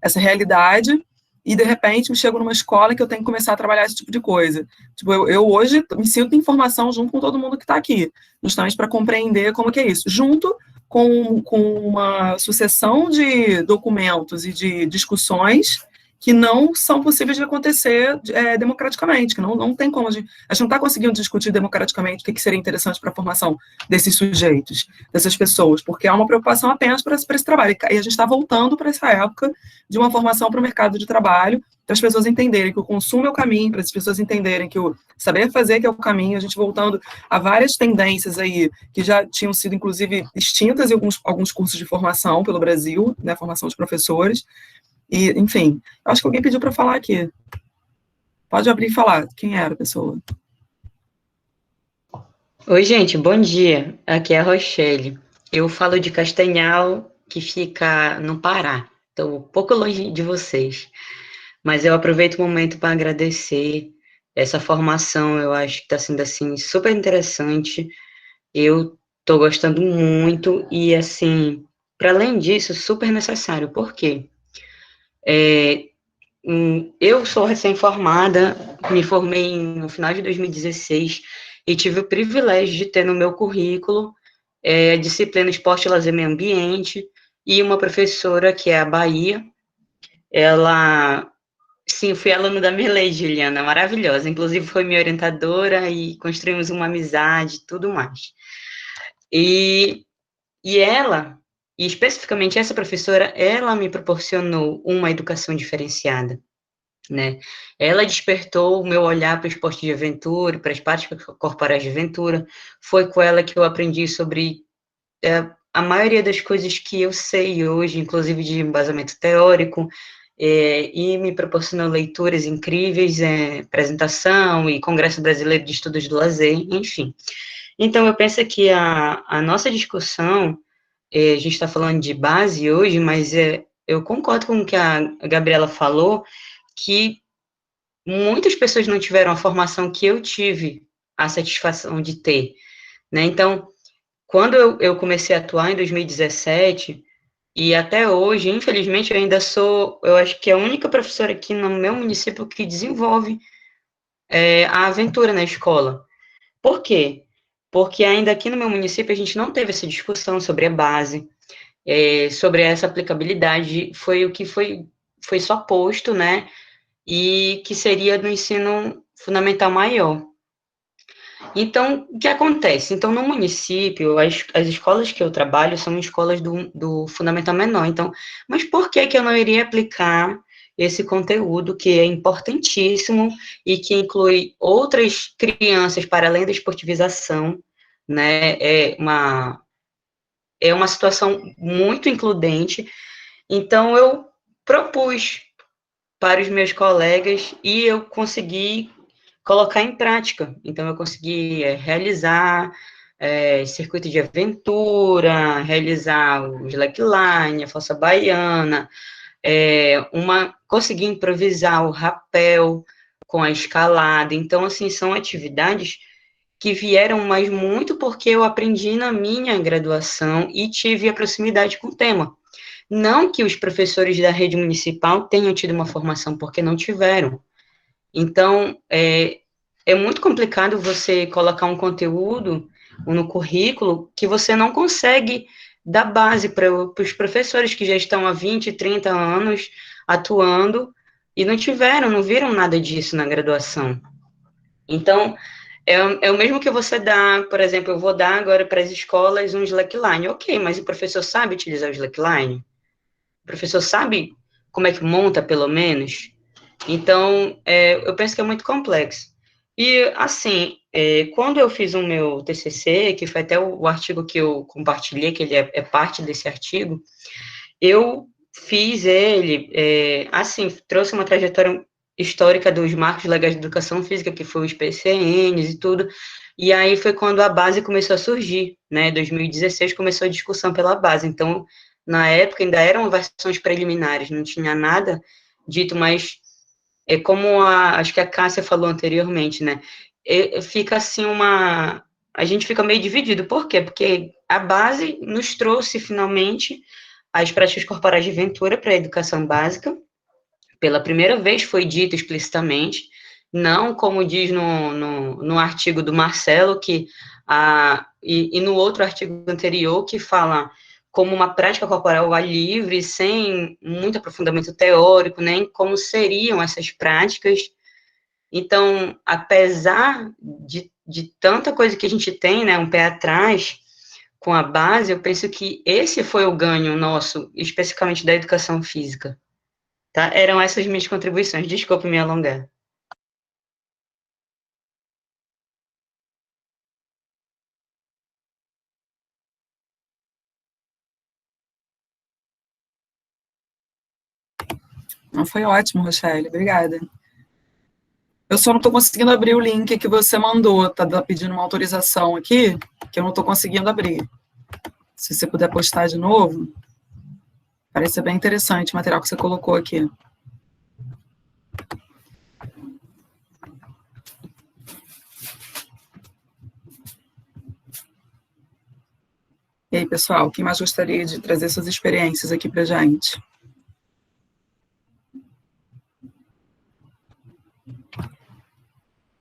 essa realidade, e de repente me chego numa escola que eu tenho que começar a trabalhar esse tipo de coisa. Tipo, eu hoje me sinto em formação junto com todo mundo que está aqui, justamente para compreender como que é isso, junto com uma sucessão de documentos e de discussões que não são possíveis de acontecer democraticamente, que não tem como, a gente não está conseguindo discutir democraticamente o que seria interessante para a formação desses sujeitos, dessas pessoas, porque há uma preocupação apenas para esse trabalho, e a gente está voltando para essa época de uma formação para o mercado de trabalho, para as pessoas entenderem que o consumo é o caminho, para as pessoas entenderem que o saber fazer que é o caminho, a gente voltando a várias tendências aí, que já tinham sido, inclusive, extintas em alguns cursos de formação pelo Brasil, né, formação de professores. E, enfim, eu acho que alguém pediu para falar aqui. Pode abrir e falar. Quem era a pessoa? Oi, gente, bom dia. Aqui é a Rochelle. Eu falo de Castanhal, que fica no Pará. Estou um pouco longe de vocês. Mas eu aproveito o momento para agradecer essa formação. Eu acho que está sendo, assim, super interessante. Eu estou gostando muito e, assim, para além disso, super necessário. Por quê? Eu sou recém-formada, me formei no final de 2016 e tive o privilégio de ter no meu currículo a disciplina Esporte, Lazer e Meio Ambiente e uma professora que é a Bahia, ela... Sim, fui aluna da Merlei, Juliana, maravilhosa. Inclusive, foi minha orientadora e construímos uma amizade e tudo mais. E ela, e especificamente essa professora, ela me proporcionou uma educação diferenciada, né? Ela despertou o meu olhar para o esporte de aventura, para as práticas corporais de aventura. Foi com ela que eu aprendi sobre a maioria das coisas que eu sei hoje, inclusive de embasamento teórico, e me proporcionou leituras incríveis, apresentação e Congresso Brasileiro de Estudos do Lazer, enfim. Então, eu penso que a nossa discussão, a gente está falando de base hoje, mas eu concordo com o que a Gabriela falou, que muitas pessoas não tiveram a formação que eu tive a satisfação de ter, né? Então, quando eu comecei a atuar em 2017, e até hoje, infelizmente, eu ainda sou, eu acho que a única professora aqui no meu município que desenvolve a aventura na escola. Por quê? Porque ainda aqui no meu município a gente não teve essa discussão sobre a base, sobre essa aplicabilidade, foi o que foi só posto, né, e que seria do ensino fundamental maior. Então, o que acontece? Então, no município, as escolas que eu trabalho são escolas do fundamental menor. Então, mas por que eu não iria aplicar esse conteúdo que é importantíssimo e que inclui outras crianças para além da esportivização, né? É uma situação muito includente. Então, eu propus para os meus colegas e eu consegui colocar em prática. Então, eu consegui realizar circuito de aventura, realizar o slackline, a fossa baiana, consegui improvisar o rapel com a escalada. Então, assim, são atividades que vieram, mas muito porque eu aprendi na minha graduação e tive a proximidade com o tema. Não que os professores da rede municipal tenham tido uma formação, porque não tiveram. Então, é muito complicado você colocar um conteúdo no currículo que você não consegue dar base para os professores que já estão há 20, 30 anos atuando e não viram nada disso na graduação. Então, é o mesmo que você dá, por exemplo, eu vou dar agora para as escolas um slackline. Ok, mas o professor sabe utilizar o slackline? O professor sabe como é que monta, pelo menos? Então, eu penso que é muito complexo. E, assim, quando eu fiz o meu TCC, que foi até o artigo que eu compartilhei, que ele é parte desse artigo, eu fiz ele, assim, trouxe uma trajetória histórica dos marcos legais de educação física, que foi os PCNs e tudo, e aí foi quando a base começou a surgir, né, em 2016 começou a discussão pela base, então, na época ainda eram versões preliminares, não tinha nada dito, mas como acho que a Cássia falou anteriormente, né, fica assim a gente fica meio dividido, por quê? Porque a base nos trouxe, finalmente, as práticas corporais de aventura para a educação básica. Pela primeira vez foi dito explicitamente, não como diz no artigo do Marcelo, e no outro artigo anterior, que fala como uma prática corporal ao ar livre, sem muito aprofundamento teórico, nem como seriam essas práticas. Então, apesar de tanta coisa que a gente tem, né, um pé atrás, com a base, eu penso que esse foi o ganho nosso, especificamente da educação física, tá? Eram essas minhas contribuições, desculpe me alongar. Não, foi ótimo, Rochelle, obrigada. Eu só não estou conseguindo abrir o link que você mandou, tá pedindo uma autorização aqui, que eu não estou conseguindo abrir. Se você puder postar de novo, parece ser bem interessante o material que você colocou aqui. E aí, pessoal, quem mais gostaria de trazer suas experiências aqui para a gente?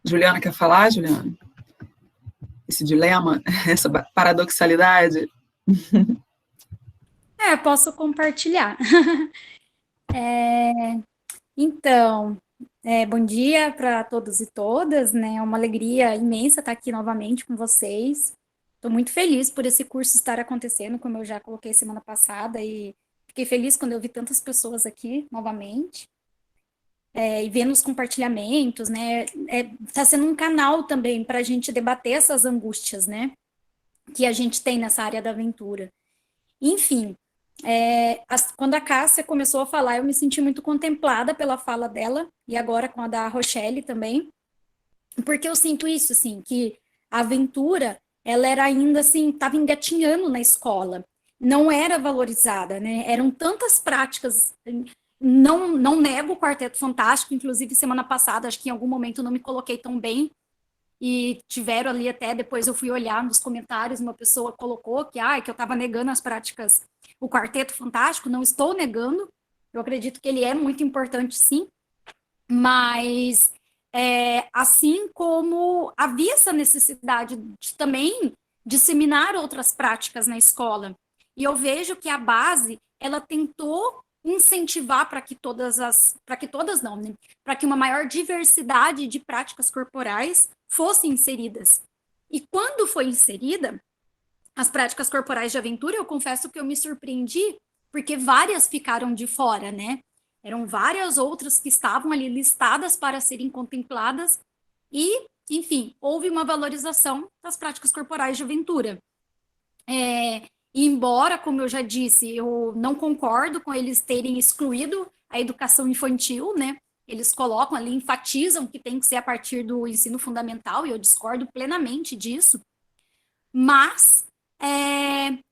Juliana, quer falar, Juliana? Esse dilema, essa paradoxalidade? Posso compartilhar. Então, bom dia para todos e todas, né? É uma alegria imensa estar aqui novamente com vocês. Estou muito feliz por esse curso estar acontecendo, como eu já coloquei semana passada, e fiquei feliz quando eu vi tantas pessoas aqui novamente. E vendo os compartilhamentos, né? Está sendo um canal também para a gente debater essas angústias, né? Que a gente tem nessa área da aventura. Enfim, quando a Cássia começou a falar, eu me senti muito contemplada pela fala dela, e agora com a da Rochelle também, porque eu sinto isso, assim, que a aventura, ela era ainda, assim, estava engatinhando na escola, não era valorizada, né? Eram tantas práticas, não nego o Quarteto Fantástico, inclusive semana passada, acho que em algum momento eu não me coloquei tão bem, e tiveram ali até, depois eu fui olhar nos comentários, uma pessoa colocou que eu estava negando as práticas, o Quarteto Fantástico. Não estou negando, eu acredito que ele é muito importante, sim, mas assim como havia essa necessidade de também disseminar outras práticas na escola, e eu vejo que a base, ela tentou incentivar para que todas não, né? Para que uma maior diversidade de práticas corporais fossem inseridas. E quando foi inserida, as práticas corporais de aventura, eu confesso que eu me surpreendi, porque várias ficaram de fora, né? Eram várias outras que estavam ali listadas para serem contempladas, e, enfim, houve uma valorização das práticas corporais de aventura. E embora, como eu já disse, eu não concordo com eles terem excluído a educação infantil, né? Eles colocam ali, enfatizam que tem que ser a partir do ensino fundamental, e eu discordo plenamente disso, mas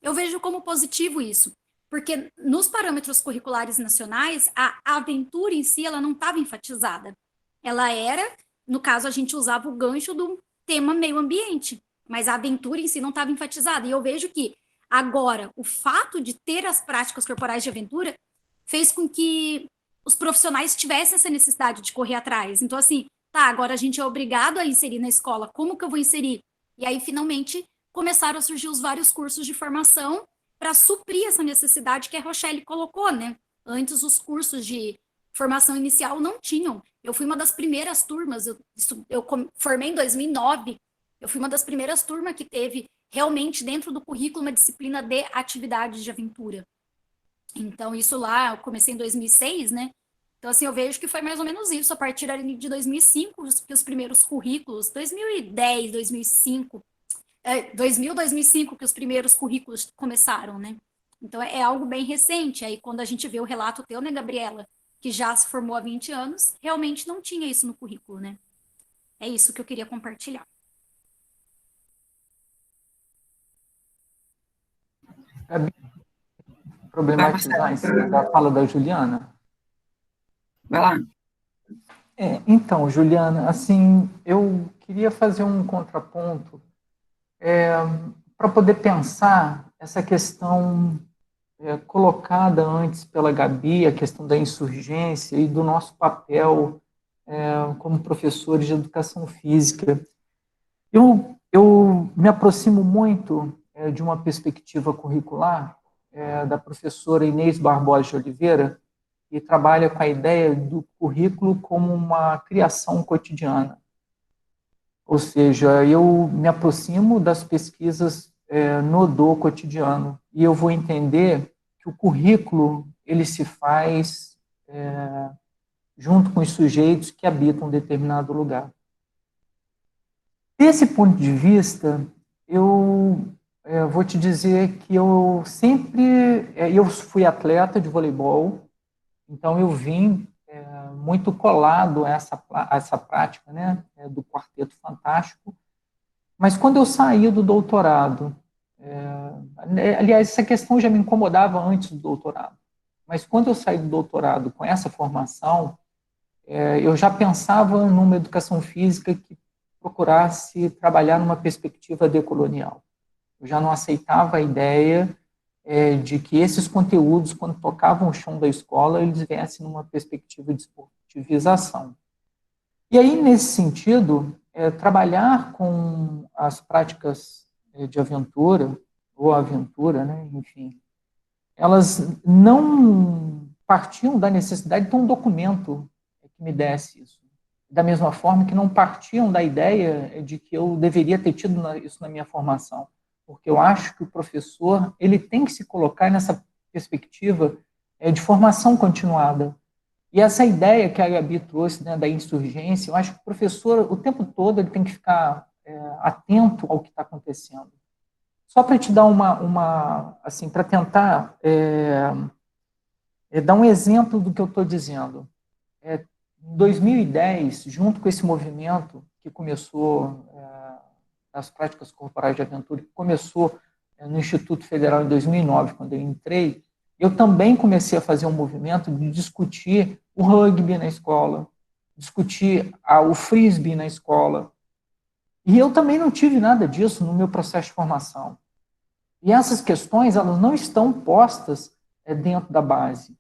eu vejo como positivo isso, porque nos parâmetros curriculares nacionais, a aventura em si, ela não estava enfatizada. Ela era, no caso, a gente usava o gancho do tema meio ambiente, mas a aventura em si não estava enfatizada. E eu vejo que agora, o fato de ter as práticas corporais de aventura fez com que os profissionais tivessem essa necessidade de correr atrás. Então, assim, tá, agora a gente é obrigado a inserir na escola, como que eu vou inserir? E aí, finalmente, começaram a surgir os vários cursos de formação para suprir essa necessidade que a Rochelle colocou, né? Antes, os cursos de formação inicial não tinham. Eu fui uma das primeiras turmas, eu formei em 2009, eu fui uma das primeiras turmas que teve realmente dentro do currículo uma disciplina de atividades de aventura. Então, isso lá, eu comecei em 2006, né? Então, assim, eu vejo que foi mais ou menos isso, a partir ali de 2005, que os primeiros currículos, 2010, 2005, 2000, 2005, que os primeiros currículos começaram, né? Então, é algo bem recente. Aí, quando a gente vê o relato teu, né, Gabriela, que já se formou há 20 anos, realmente não tinha isso no currículo, né? É isso que eu queria compartilhar. Problematizar em cima da fala da Juliana? Vai lá. Então, Juliana, assim, eu queria fazer um contraponto para poder pensar essa questão colocada antes pela Gabi, a questão da insurgência e do nosso papel como professores de educação física. Eu me aproximo muito de uma perspectiva curricular da professora Inês Barbosa de Oliveira, que trabalha com a ideia do currículo como uma criação cotidiana. Ou seja, eu me aproximo das pesquisas no do cotidiano, e eu vou entender que o currículo ele se faz junto com os sujeitos que habitam um determinado lugar. Desse ponto de vista, eu vou te dizer que eu sempre... eu fui atleta de voleibol, então eu vim muito colado a essa prática, né, do Quarteto Fantástico, mas quando eu saí do doutorado, aliás, essa questão já me incomodava antes do doutorado, mas quando eu saí do doutorado com essa formação, eu já pensava numa educação física que procurasse trabalhar numa perspectiva decolonial. Eu já não aceitava a ideia de que esses conteúdos, quando tocavam o chão da escola, eles viessem numa perspectiva de esportivização. E aí, nesse sentido, trabalhar com as práticas de aventura, ou aventura, né, enfim, elas não partiam da necessidade de ter um documento que me desse isso. Da mesma forma que não partiam da ideia de que eu deveria ter tido isso na minha formação. Porque eu acho que o professor ele tem que se colocar nessa perspectiva de formação continuada. E essa ideia que a Gabi trouxe, né, da insurgência, eu acho que o professor, o tempo todo, ele tem que ficar atento ao que está acontecendo. Só para te dar assim, para tentar dar um exemplo do que eu estou dizendo. Em 2010, junto com esse movimento que começou as práticas corporais de aventura, que começou no Instituto Federal em 2009, quando eu entrei, eu também comecei a fazer um movimento de discutir o rugby na escola, discutir o frisbee na escola. E eu também não tive nada disso no meu processo de formação. E essas questões, elas não estão postas dentro da base,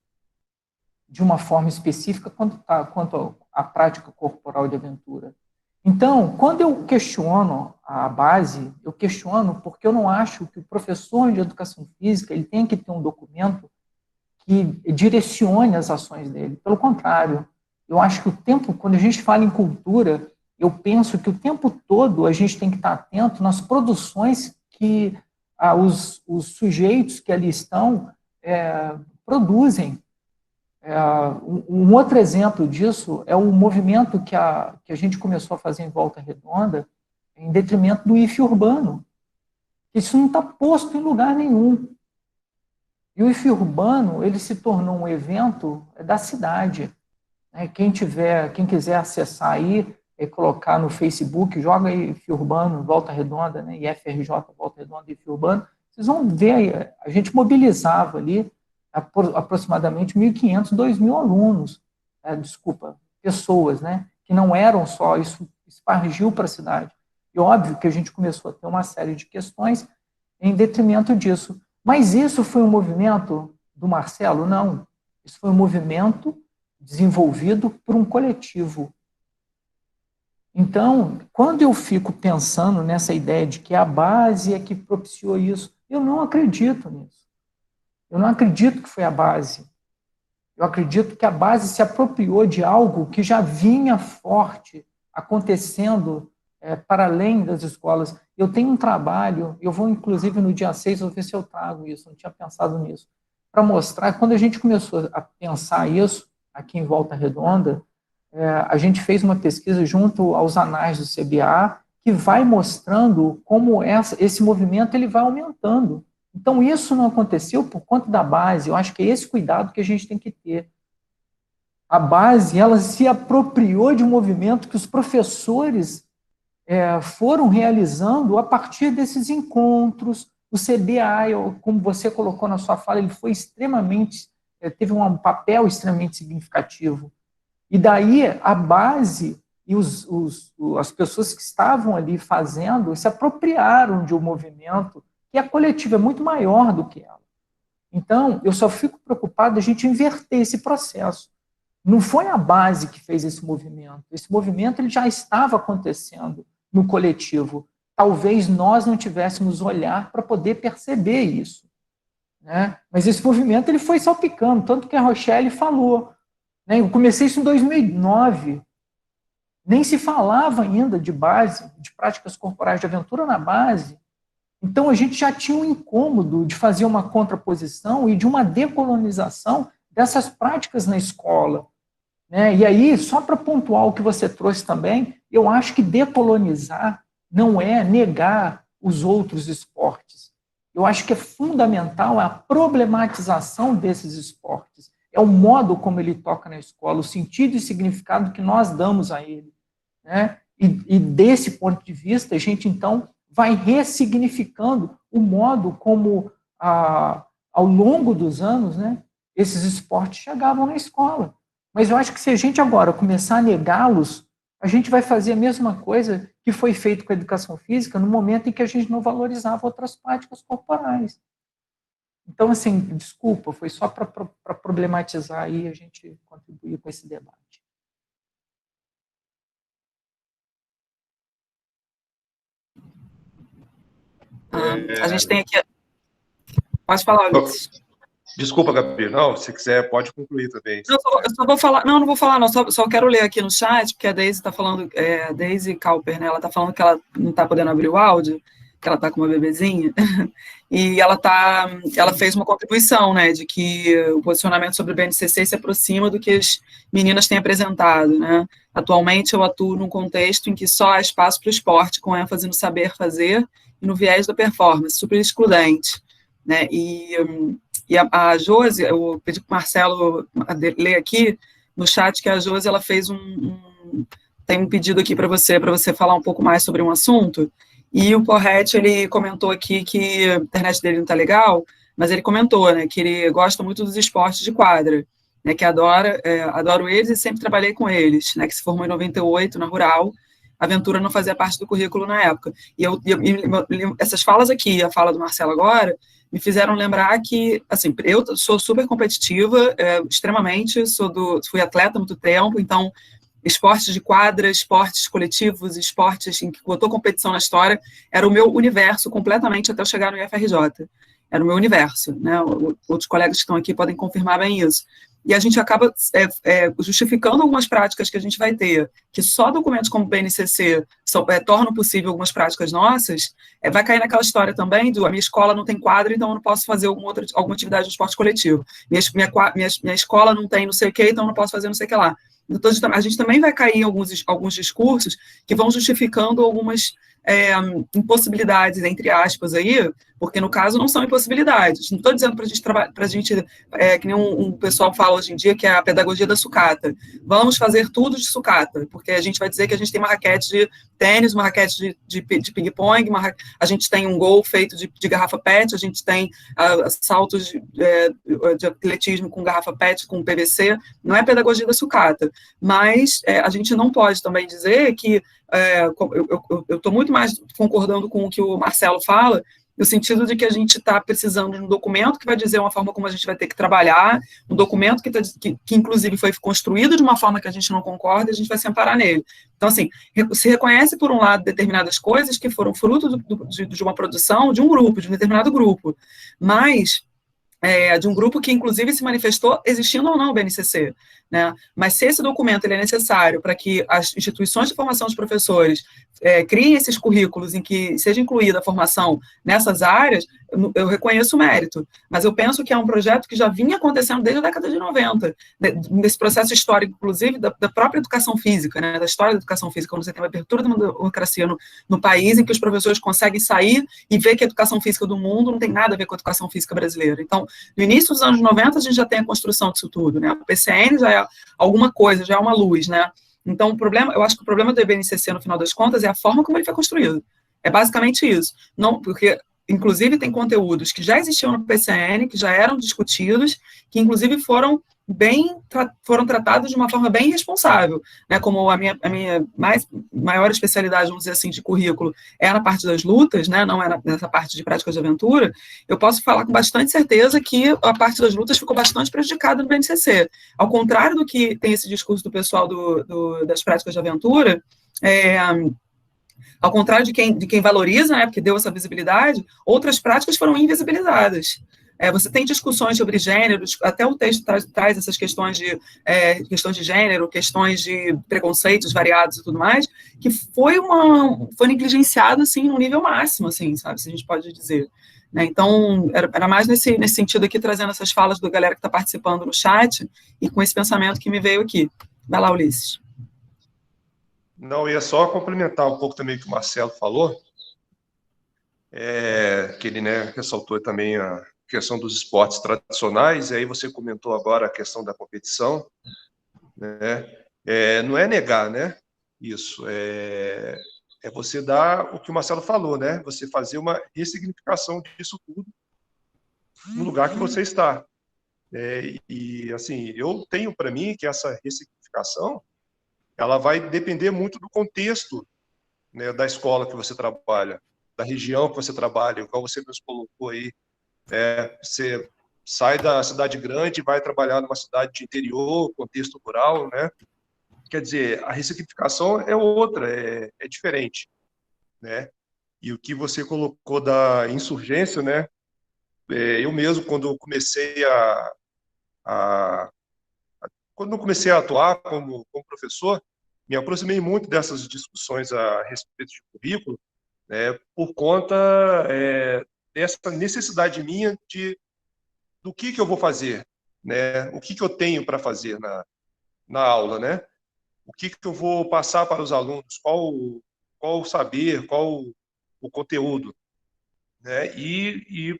de uma forma específica quanto à prática corporal de aventura. Então, quando eu questiono a base, eu questiono porque eu não acho que o professor de educação física ele tem que ter um documento que direcione as ações dele. Pelo contrário, eu acho que quando a gente fala em cultura, eu penso que o tempo todo a gente tem que estar atento nas produções que os sujeitos que ali estão produzem. Um outro exemplo disso é o movimento que a gente começou a fazer em Volta Redonda, em detrimento do IFE urbano. Isso não está posto em lugar nenhum. E o IFE urbano, ele se tornou um evento da cidade. Quem quiser acessar aí, colocar no Facebook, joga aí IFE urbano, Volta Redonda, né, IFRJ, Volta Redonda, IFE urbano, vocês vão ver aí, a gente mobilizava ali aproximadamente 1.500, 2.000 alunos, pessoas, né, que não eram só, isso espargiu para a cidade. E óbvio que a gente começou a ter uma série de questões em detrimento disso. Mas isso foi um movimento do Marcelo? Não. Isso foi um movimento desenvolvido por um coletivo. Então, quando eu fico pensando nessa ideia de que a base é que propiciou isso, eu não acredito nisso. Eu não acredito que foi a base. Eu acredito que a base se apropriou de algo que já vinha forte, acontecendo para além das escolas. Eu tenho um trabalho, eu vou inclusive no dia 6, vou ver se eu trago isso, não tinha pensado nisso, para mostrar, quando a gente começou a pensar isso, aqui em Volta Redonda, a gente fez uma pesquisa junto aos anais do CBA, que vai mostrando como esse movimento ele vai aumentando. Então, isso não aconteceu por conta da base, eu acho que é esse cuidado que a gente tem que ter. A base, ela se apropriou de um movimento que os professores foram realizando a partir desses encontros. O CBA, como você colocou na sua fala, ele foi extremamente, teve um papel extremamente significativo. E daí a base e as pessoas que estavam ali fazendo se apropriaram de um movimento que é coletivo, é muito maior do que ela. Então, eu só fico preocupado de a gente inverter esse processo. Não foi a base que fez esse movimento. Esse movimento ele já estava acontecendo no coletivo. Talvez nós não tivéssemos olhar para poder perceber isso, né? Mas esse movimento ele foi salpicando, tanto que a Rochelle falou, né? Eu comecei isso em 2009, nem se falava ainda de base, de práticas corporais de aventura na base. Então a gente já tinha um incômodo de fazer uma contraposição e de uma decolonização dessas práticas na escola. E aí, só para pontuar o que você trouxe também, eu acho que decolonizar não é negar os outros esportes. Eu acho que é fundamental a problematização desses esportes. É o modo como ele toca na escola, o sentido e significado que nós damos a ele. Né? E desse ponto de vista, a gente, então, vai ressignificando o modo como, ao longo dos anos, né, esses esportes chegavam na escola. Mas eu acho que se a gente agora começar a negá-los, a gente vai fazer a mesma coisa que foi feito com a educação física no momento em que a gente não valorizava outras práticas corporais. Então, assim, desculpa, foi só para problematizar aí, a gente contribuir com esse debate. A gente tem aqui... Pode falar, Ulisses. Desculpa, Gabi. Não, se quiser, pode concluir também. Eu só vou falar, não vou falar, não, só quero ler aqui no chat, porque a Daisy está falando, a Daisy Kauper, né, ela está falando que ela não está podendo abrir o áudio, que ela está com uma bebezinha, e ela fez uma contribuição, né, de que o posicionamento sobre o BNCC se aproxima do que as meninas têm apresentado, né. Atualmente eu atuo num contexto em que só há espaço para o esporte, com ênfase no saber fazer e no viés da performance, super excludente, né, e a Josi, eu pedi para o Marcelo ler aqui no chat que a Josi, ela fez tem um pedido aqui para você falar um pouco mais sobre um assunto, e o Porret, ele comentou aqui que a internet dele não está legal, mas ele comentou, né, que ele gosta muito dos esportes de quadra, né, que adoro eles e sempre trabalhei com eles, né, que se formou em 98 na Rural, a aventura não fazia parte do currículo na época. E essas falas aqui, a fala do Marcelo agora, me fizeram lembrar que, assim, eu sou super competitiva, extremamente, fui atleta há muito tempo, então, esportes de quadra, esportes coletivos, esportes em que botou competição na história, era o meu universo completamente até eu chegar no IFRJ. Era o meu universo, né? Outros colegas que estão aqui podem confirmar bem isso. E a gente acaba justificando algumas práticas que a gente vai ter, que só documentos como o BNCC tornam possível algumas práticas nossas, vai cair naquela história também a minha escola não tem quadra, então eu não posso fazer alguma atividade de esporte coletivo. Minha escola não tem não sei o que, então eu não posso fazer não sei o que lá. Então, a gente também vai cair em alguns discursos que vão justificando algumas impossibilidades, entre aspas, aí, porque no caso não são impossibilidades. Não estou dizendo para a gente que nem um pessoal fala hoje em dia, que é a pedagogia da sucata. Vamos fazer tudo de sucata, porque a gente vai dizer que a gente tem uma raquete de tênis, uma raquete de ping-pong, a gente tem um gol feito de garrafa PET, a gente tem saltos de atletismo com garrafa PET, com PVC. Não é pedagogia da sucata, mas a gente não pode também dizer que eu estou muito mais concordando com o que o Marcelo fala, no sentido de que a gente está precisando de um documento que vai dizer uma forma como a gente vai ter que trabalhar, um documento que inclusive foi construído de uma forma que a gente não concorda, e a gente vai se amparar nele. Então, assim, se reconhece, por um lado, determinadas coisas que foram fruto de uma produção de um grupo, de um determinado grupo, mas de um grupo que, inclusive, se manifestou existindo ou não o BNCC, né? Mas se esse documento ele é necessário para que as instituições de formação de professores criem esses currículos em que seja incluída a formação nessas áreas, eu reconheço o mérito, mas eu penso que é um projeto que já vinha acontecendo desde a década de 90, nesse processo histórico, inclusive, da própria educação física, né? Da história da educação física, quando você tem uma abertura da democracia no país, em que os professores conseguem sair e ver que a educação física do mundo não tem nada a ver com a educação física brasileira. Então, no início dos anos 90, a gente já tem a construção disso tudo, né? O PCN já é alguma coisa, já é uma luz, né? Então, eu acho que o problema do BNCC, no final das contas, é a forma como ele foi construído. É basicamente isso. Não, porque, inclusive, tem conteúdos que já existiam no PCN, que já eram discutidos, que, inclusive, foram tratados de uma forma bem responsável, né? Como a minha maior especialidade, vamos dizer assim, de currículo é na parte das lutas, né? Não é nessa parte de práticas de aventura, eu posso falar com bastante certeza que a parte das lutas ficou bastante prejudicada no BNCC. Ao contrário do que tem esse discurso do pessoal das práticas de aventura, ao contrário de quem valoriza, né, porque deu essa visibilidade, outras práticas foram invisibilizadas. Você tem discussões sobre gêneros, até o texto traz essas questões de gênero, questões de preconceitos variados e tudo mais, que foi negligenciado, assim, no nível máximo, assim, sabe, se a gente pode dizer. Né? Então, era mais nesse sentido aqui, trazendo essas falas da galera que está participando no chat, e com esse pensamento que me veio aqui. Vai lá, Ulisses. Não, ia só complementar um pouco também o que o Marcelo falou, que ele, né, ressaltou também a questão dos esportes tradicionais, e aí você comentou agora a questão da competição, né? Não é negar, né? Isso é você dar o que o Marcelo falou, né? Você fazer uma ressignificação disso tudo no lugar que você está. E assim, eu tenho para mim que essa ressignificação ela vai depender muito do contexto, né, da escola que você trabalha, da região que você trabalha, igual você mesmo colocou aí. Você sai da cidade grande e vai trabalhar numa cidade de interior, contexto rural, né? Quer dizer, a ressignificação é outra, é diferente, né? E o que você colocou da insurgência, né? eu mesmo, quando eu comecei quando eu comecei a atuar como professor, me aproximei muito dessas discussões a respeito de currículo, né, por conta dessa necessidade minha do que eu vou fazer, né, o que eu tenho para fazer na aula, né, o que eu vou passar para os alunos, qual o saber, qual o conteúdo, né, e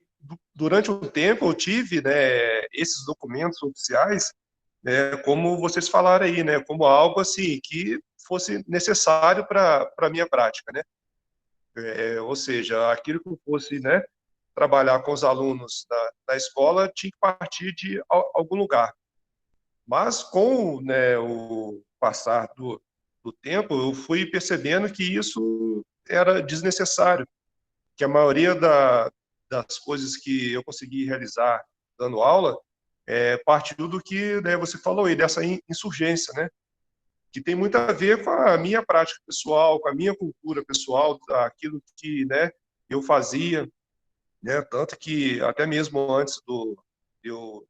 durante um tempo eu tive, né, esses documentos oficiais, né, como vocês falaram aí, né, como algo assim que fosse necessário para a minha prática, né, ou seja, aquilo que eu fosse, né, trabalhar com os alunos da escola tinha que partir de algum lugar. Mas com, né, o passar do tempo, eu fui percebendo que isso era desnecessário, que a maioria das coisas que eu consegui realizar dando aula partiu do que, né, você falou aí, dessa insurgência, né, que tem muito a ver com a minha prática pessoal, com a minha cultura pessoal, aquilo que, né, eu fazia, né, tanto que até mesmo antes de eu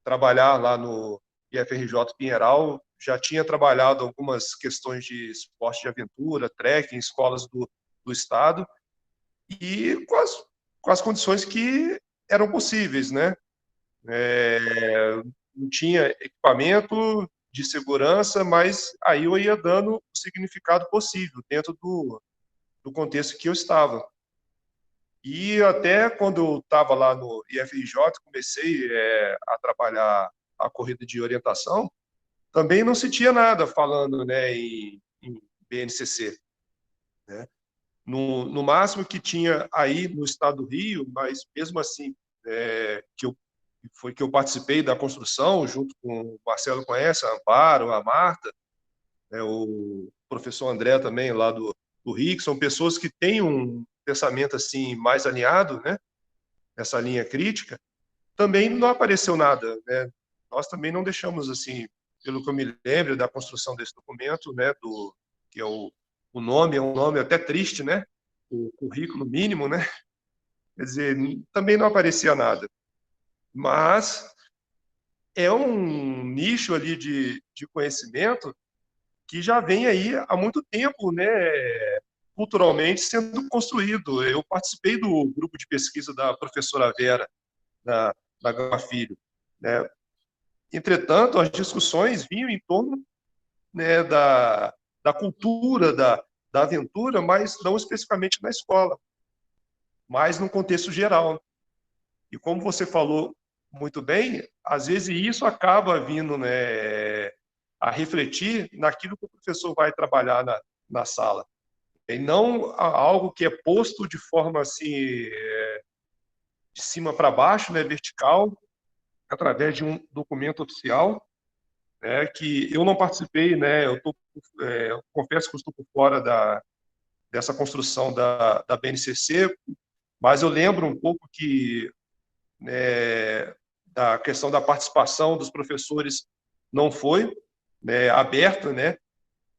trabalhar lá no IFRJ Pinheiral, já tinha trabalhado algumas questões de esporte de aventura, trekking, em escolas do estado, e com as condições que eram possíveis, né? Não tinha equipamento de segurança, mas aí eu ia dando o significado possível dentro do contexto que eu estava. E até quando eu estava lá no IFRJ, comecei a trabalhar a corrida de orientação, também não se tinha nada falando, né, em BNCC, né? No máximo que tinha aí no estado do Rio, mas mesmo assim, foi que eu participei da construção, junto com o Marcelo conhece, a Amparo, a Marta, o professor André também, lá do Rio, que são pessoas que têm um pensamento assim mais alinhado, né, nessa linha crítica, também não apareceu nada, né? Nós também não deixamos, assim, pelo que eu me lembro da construção desse documento, né, que é o nome, é um nome até triste, né, o currículo mínimo, né, quer dizer, também não aparecia nada. Mas é um nicho ali de conhecimento que já vem aí há muito tempo, né, culturalmente sendo construído. Eu participei do grupo de pesquisa da professora Vera, da Gama Filho, né? Entretanto, as discussões vinham em torno, né, da cultura, da aventura, mas não especificamente na escola, mas no contexto geral. E como você falou muito bem, às vezes isso acaba vindo, né, a refletir naquilo que o professor vai trabalhar na sala. E não algo que é posto de forma assim, de cima para baixo, né, vertical, através de um documento oficial, né, que eu não participei, né, eu confesso que eu estou por fora dessa construção da BNCC, mas eu lembro um pouco que da questão da participação dos professores não foi, né, aberta, né,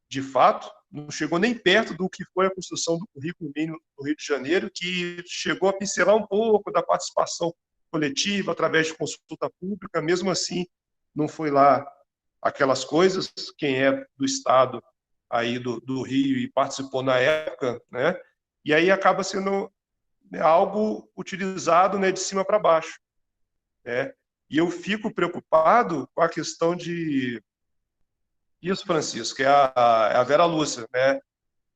de fato, não chegou nem perto do que foi a construção do currículo mínimo do Rio de Janeiro, que chegou a pincelar um pouco da participação coletiva através de consulta pública, mesmo assim não foi lá aquelas coisas. Quem é do estado aí do Rio e participou na época, né, e aí acaba sendo, né, algo utilizado, né, de cima para baixo, né? E eu fico preocupado com a questão de isso, Francisco, que é a Vera Lúcia, né,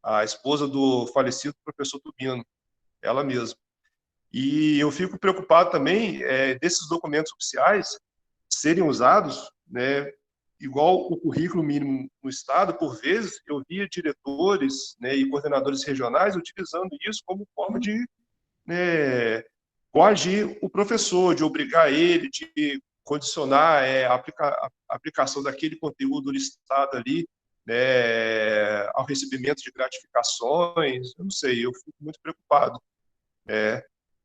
a esposa do falecido professor Tubino, ela mesma. E eu fico preocupado também desses documentos oficiais serem usados, né, igual o currículo mínimo no Estado. Por vezes eu via diretores, né, e coordenadores regionais utilizando isso como forma de, né, coagir o professor, de obrigar ele, de condicionar a aplicação daquele conteúdo listado ali, né, ao recebimento de gratificações. Eu não sei, eu fico muito preocupado.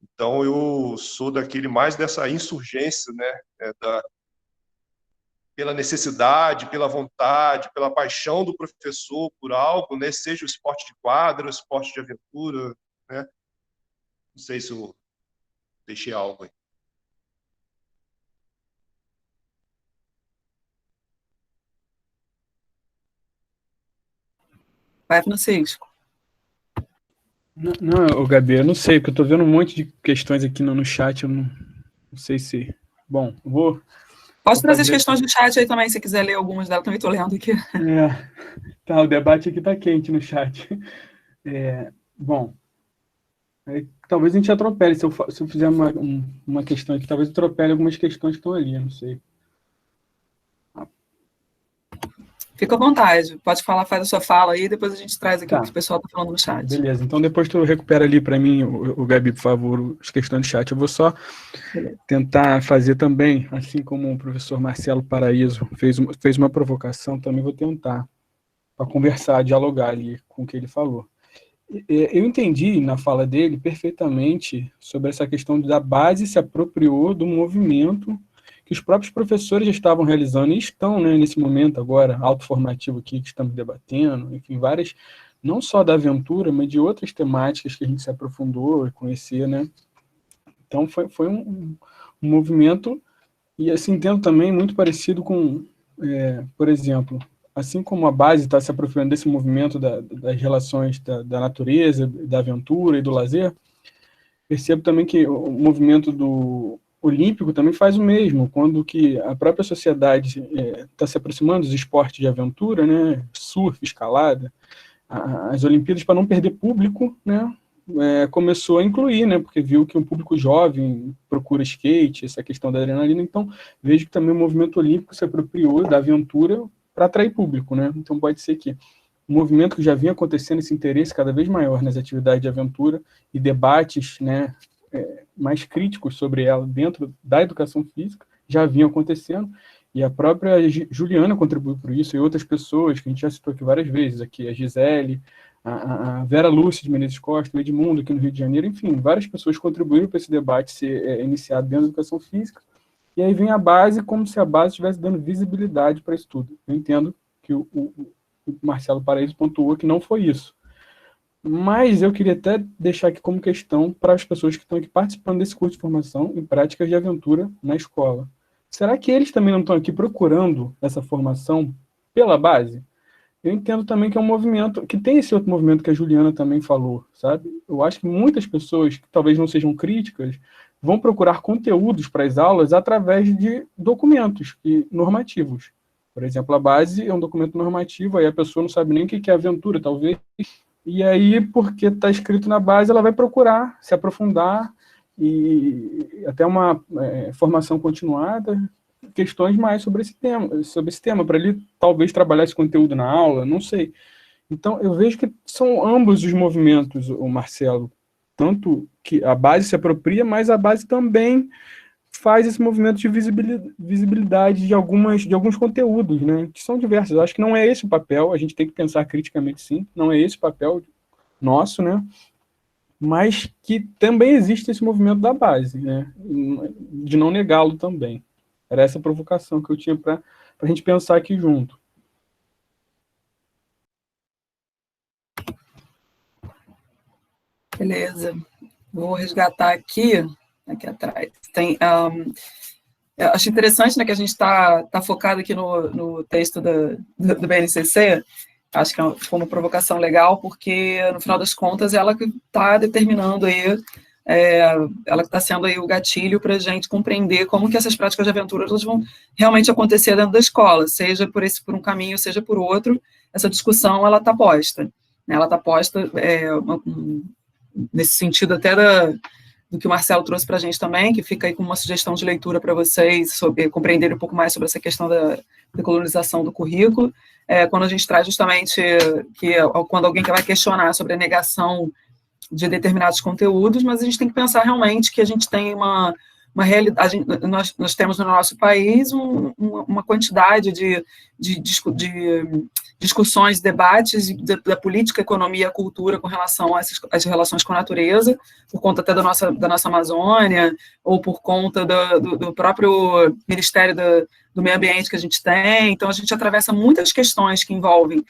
Então, eu sou daquele mais dessa insurgência, né, pela necessidade, pela vontade, pela paixão do professor por algo, né, seja o esporte de quadra, o esporte de aventura, né. Não sei se eu deixei algo aí. Vai, Francisco. Não, Gabi, eu não sei, porque eu tô vendo um monte de questões aqui no chat, eu não sei se... Bom, Posso trazer as fazer... questões do chat aí também, se quiser ler algumas delas, também estou lendo aqui. Tá, o debate aqui tá quente no chat. Bom, talvez a gente atropele, se eu fizer uma questão aqui, talvez eu atropele algumas questões que estão ali, eu não sei. Fica à vontade, pode falar, faz a sua fala aí, depois a gente traz aqui o que o pessoal está falando no chat. Beleza, então depois tu recupera ali para mim, o Gabi, por favor, as questões do chat. Eu vou só tentar fazer também, assim como o professor Marcelo Paraíso fez uma provocação, também vou tentar, para conversar, dialogar ali com o que ele falou. Eu entendi na fala dele perfeitamente sobre essa questão da base se apropriou do movimento que os próprios professores já estavam realizando e estão, né, nesse momento agora, autoformativo aqui, que estamos debatendo, enfim, várias, não só da aventura, mas de outras temáticas que a gente se aprofundou e conhecer, né. Então, foi um movimento, e assim, entendo também muito parecido com, por exemplo, assim como a base está se apropriando desse movimento das relações da natureza, da aventura e do lazer, percebo também que o movimento do olímpico também faz o mesmo, quando que a própria sociedade está se aproximando dos esportes de aventura, né, surf, escalada, as Olimpíadas, para não perder público, né, começou a incluir, né, porque viu que um público jovem procura skate, essa questão da adrenalina, então vejo que também o movimento olímpico se apropriou da aventura para atrair público, né, então pode ser que um movimento que já vinha acontecendo, esse interesse cada vez maior nas atividades de aventura e debates, né, mais críticos sobre ela dentro da educação física já vinham acontecendo, e a própria Juliana contribuiu por isso, e outras pessoas que a gente já citou aqui várias vezes, aqui a Gisele, a Vera Lúcia de Menezes Costa, o Edmundo aqui no Rio de Janeiro, enfim, várias pessoas contribuíram para esse debate ser iniciado dentro da educação física, e aí vem a base como se a base estivesse dando visibilidade para isso tudo. Eu entendo que o Marcelo Paraíso pontuou que não foi isso. Mas eu queria até deixar aqui como questão para as pessoas que estão aqui participando desse curso de formação em práticas de aventura na escola. Será que eles também não estão aqui procurando essa formação pela base? Eu entendo também que é um movimento, que tem esse outro movimento que a Juliana também falou, sabe? Eu acho que muitas pessoas, que talvez não sejam críticas, vão procurar conteúdos para as aulas através de documentos normativos. Por exemplo, a base é um documento normativo, aí a pessoa não sabe nem o que é aventura, talvez. E aí, porque está escrito na base, ela vai procurar se aprofundar e até uma formação continuada, questões mais sobre esse tema, para ele talvez trabalhar esse conteúdo na aula, não sei. Então, eu vejo que são ambos os movimentos, o Marcelo, tanto que a base se apropria, mas a base também faz esse movimento de visibilidade de alguns conteúdos, né, que são diversos. Eu acho que não é esse o papel, a gente tem que pensar criticamente, sim, não é esse o papel nosso, né, mas que também existe esse movimento da base, né, de não negá-lo também. Era essa a provocação que eu tinha para a gente pensar aqui junto. Beleza. Vou resgatar aqui atrás. Tem, eu acho interessante, né, que a gente está focado aqui no texto do BNCC. Acho que foi uma provocação legal, porque, no final das contas, ela que está determinando aí, ela que está sendo aí o gatilho para a gente compreender como que essas práticas de aventura elas vão realmente acontecer dentro da escola, seja por um caminho, seja por outro. Essa discussão, ela está posta. Né, ela está posta nesse sentido até do que o Marcelo trouxe para a gente também, que fica aí com uma sugestão de leitura para vocês, sobre compreender um pouco mais sobre essa questão da decolonização do currículo, quando a gente traz justamente que quando alguém vai questionar sobre a negação de determinados conteúdos, mas a gente tem que pensar realmente que a gente tem uma realidade, nós temos no nosso país uma quantidade de discussões, debates da política, economia, cultura com relação às relações com a natureza, por conta até da nossa Amazônia, ou por conta do próprio Ministério do Meio Ambiente que a gente tem. Então, a gente atravessa muitas questões que envolvem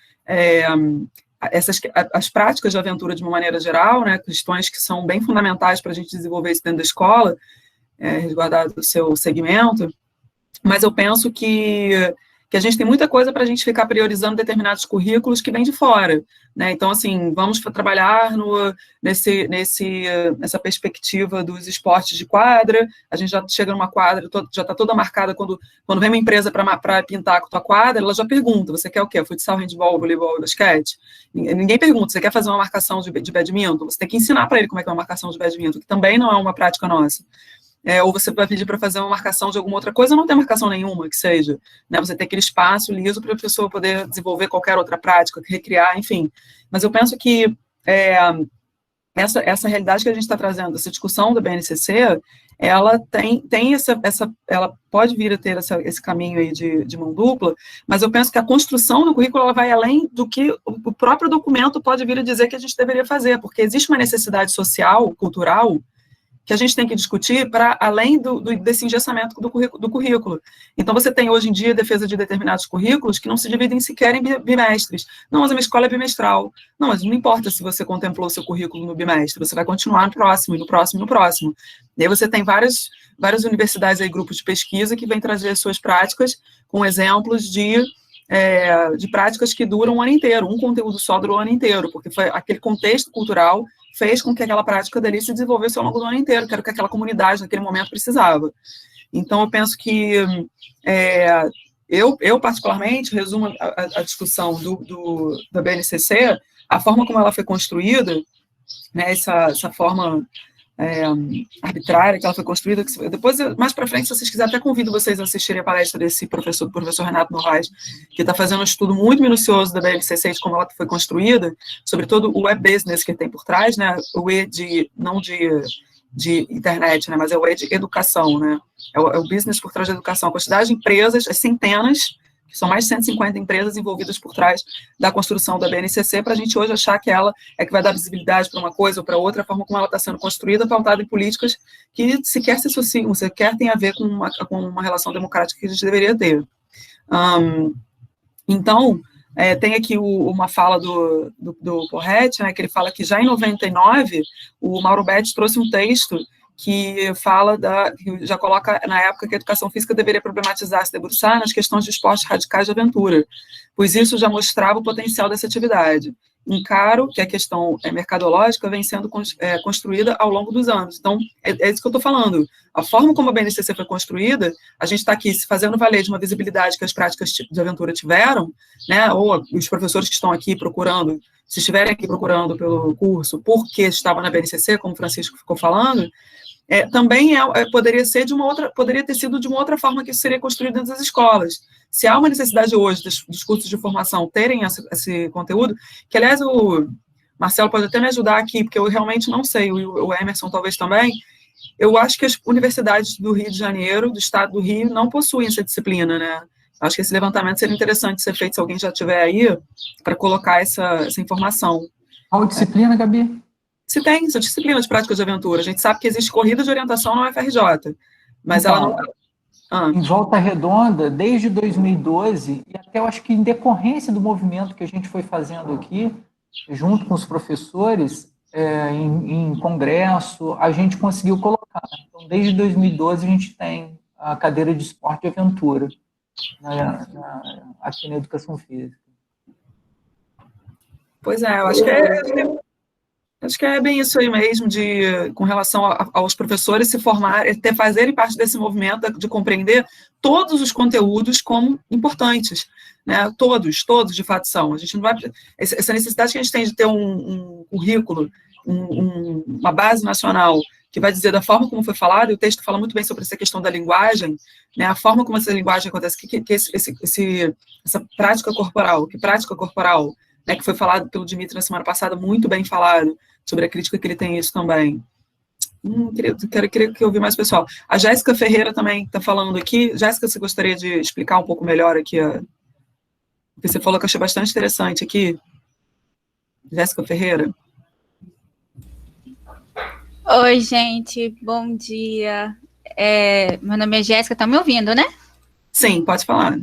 as práticas de aventura de uma maneira geral, né, questões que são bem fundamentais para a gente desenvolver isso dentro da escola, resguardado o seu segmento, mas eu penso que a gente tem muita coisa para a gente ficar priorizando determinados currículos que vêm de fora, né? Então, assim, vamos trabalhar nessa perspectiva dos esportes de quadra. A gente já chega numa quadra, já está toda marcada, quando vem uma empresa para pintar com a tua quadra, ela já pergunta, você quer o quê? Futsal, handball, voleibol, basquete? Ninguém pergunta, você quer fazer uma marcação de badminton? Você tem que ensinar para ele como é que é uma marcação de badminton, que também não é uma prática nossa. Ou você vai pedir para fazer uma marcação de alguma outra coisa, não tem marcação nenhuma que seja, né? Você tem aquele espaço liso para a pessoa poder desenvolver qualquer outra prática, recriar, enfim. Mas eu penso que essa realidade que a gente está trazendo, essa discussão da BNCC, ela ela pode vir a ter esse caminho aí de mão dupla, mas eu penso que a construção do currículo ela vai além do que o próprio documento pode vir a dizer que a gente deveria fazer, porque existe uma necessidade social, cultural, que a gente tem que discutir para além desse engessamento do currículo. Então, você tem hoje em dia defesa de determinados currículos que não se dividem sequer em bimestres. Não, mas a minha escola é bimestral. Não, mas não importa se você contemplou o seu currículo no bimestre, você vai continuar no próximo, e no próximo, e no próximo. E aí você tem várias universidades aí, grupos de pesquisa, que vêm trazer as suas práticas com exemplos de práticas que duram um ano inteiro, um conteúdo só durou o ano inteiro, porque foi aquele contexto cultural fez com que aquela prática dali se desenvolvesse ao longo do ano inteiro, que era o que aquela comunidade naquele momento precisava. Então, eu penso que eu particularmente, resumo a discussão da BNCC, a forma como ela foi construída, né, essa forma arbitrária que ela foi construída, que depois, mais para frente, se vocês quiserem, até convido vocês a assistirem a palestra desse professor Renato Novaes, que está fazendo um estudo muito minucioso da BNCC, de como ela foi construída, sobretudo o web business que tem por trás, né, o E não de internet, né, mas é o E de educação, né, é o business por trás da educação, a quantidade de empresas, as centenas, que são mais de 150 empresas envolvidas por trás da construção da BNCC, para a gente hoje achar que ela é que vai dar visibilidade para uma coisa ou para outra, a forma como ela está sendo construída, pautada em políticas que sequer se associam, sequer tem a ver com uma relação democrática que a gente deveria ter. Então, tem aqui uma fala do Porret, né, que ele fala que já em 99, o Mauro Betti trouxe um texto que fala que já coloca na época que a educação física deveria problematizar, se debruçar nas questões de esportes radicais de aventura, pois isso já mostrava o potencial dessa atividade. Encaro que a questão mercadológica vem sendo construída ao longo dos anos. Então, é isso que eu estou falando. A forma como a BNCC foi construída, a gente está aqui se fazendo valer de uma visibilidade que as práticas de aventura tiveram, né, ou os professores que estão aqui procurando, se estiverem aqui procurando pelo curso, porque estava na BNCC, como o Francisco ficou falando, também poderia ter sido de uma outra forma que isso seria construído dentro das escolas. Se há uma necessidade hoje dos cursos de formação terem esse conteúdo, que, aliás, o Marcelo pode até me ajudar aqui, porque eu realmente não sei, o Emerson talvez também, eu acho que as universidades do Rio de Janeiro, do estado do Rio, não possuem essa disciplina, né? Acho que esse levantamento seria interessante ser feito, se alguém já tiver aí, para colocar essa informação. Qual disciplina, Gabi? Se tem essa disciplina de prática de aventura. A gente sabe que existe corrida de orientação na UFRJ, mas então, ela não... Em Volta Redonda, desde 2012, e até eu acho que em decorrência do movimento que a gente foi fazendo aqui, junto com os professores, em congresso, a gente conseguiu colocar. Então, desde 2012, a gente tem a cadeira de esporte e aventura aqui na educação física. Pois eu acho que é bem isso aí mesmo, com relação aos professores se formarem, fazerem parte desse movimento de compreender todos os conteúdos como importantes, né? Todos de fato são. A gente não vai... Essa necessidade que a gente tem de ter um currículo, uma base nacional, que vai dizer da forma como foi falado, e o texto fala muito bem sobre essa questão da linguagem, né? A forma como essa linguagem acontece, essa prática corporal, né, que foi falado pelo Dimitri na semana passada, muito bem falado, sobre a crítica que ele tem isso também. Queria que eu ouvir mais pessoal. A Jéssica Ferreira também está falando aqui. Jéssica, você gostaria de explicar um pouco melhor aqui o que você falou, que eu achei bastante interessante aqui? Jéssica Ferreira. Oi, gente, bom dia. Meu nome é Jéssica, tá me ouvindo, né? Sim, pode falar.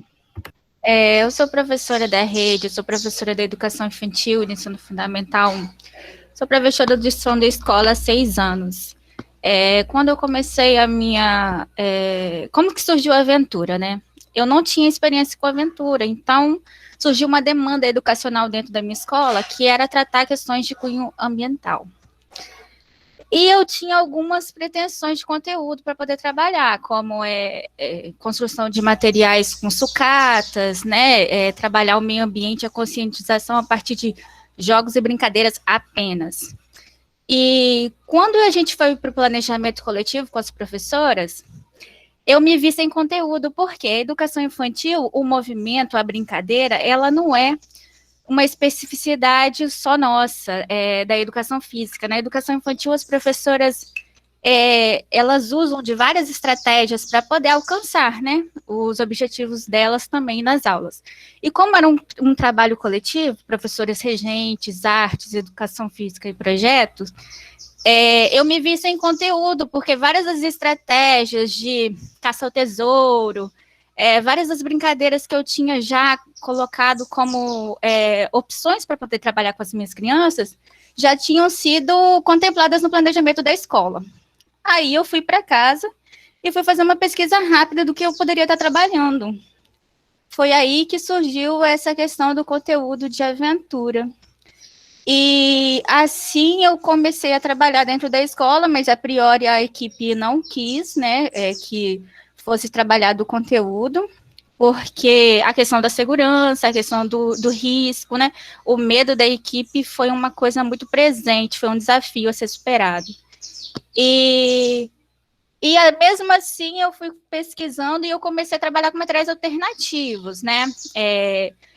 Eu sou professora da rede, eu sou professora da educação infantil, do ensino fundamental 1. Sou professora de som da escola há 6 anos. Quando eu comecei a minha... como que surgiu a aventura, né? Eu não tinha experiência com aventura, então surgiu uma demanda educacional dentro da minha escola, que era tratar questões de cunho ambiental. E eu tinha algumas pretensões de conteúdo para poder trabalhar, como construção de materiais com sucatas, né, trabalhar o meio ambiente e a conscientização a partir de jogos e brincadeiras apenas. E quando a gente foi para o planejamento coletivo com as professoras, eu me vi sem conteúdo, porque a educação infantil, o movimento, a brincadeira, ela não é uma especificidade só nossa, da educação física. Na educação infantil, as professoras, elas usam de várias estratégias para poder alcançar, né, os objetivos delas também nas aulas. E como era um trabalho coletivo, professores regentes, artes, educação física e projetos, eu me vi sem conteúdo, porque várias das estratégias de caça ao tesouro, várias das brincadeiras que eu tinha já colocado como opções para poder trabalhar com as minhas crianças, já tinham sido contempladas no planejamento da escola. Aí eu fui para casa e fui fazer uma pesquisa rápida do que eu poderia estar trabalhando. Foi aí que surgiu essa questão do conteúdo de aventura. E assim eu comecei a trabalhar dentro da escola, mas a priori a equipe não quis, né, que fosse trabalhado o conteúdo, porque a questão da segurança, a questão do risco, né, o medo da equipe foi uma coisa muito presente, foi um desafio a ser superado. E mesmo assim eu fui pesquisando e eu comecei a trabalhar com materiais alternativos, né,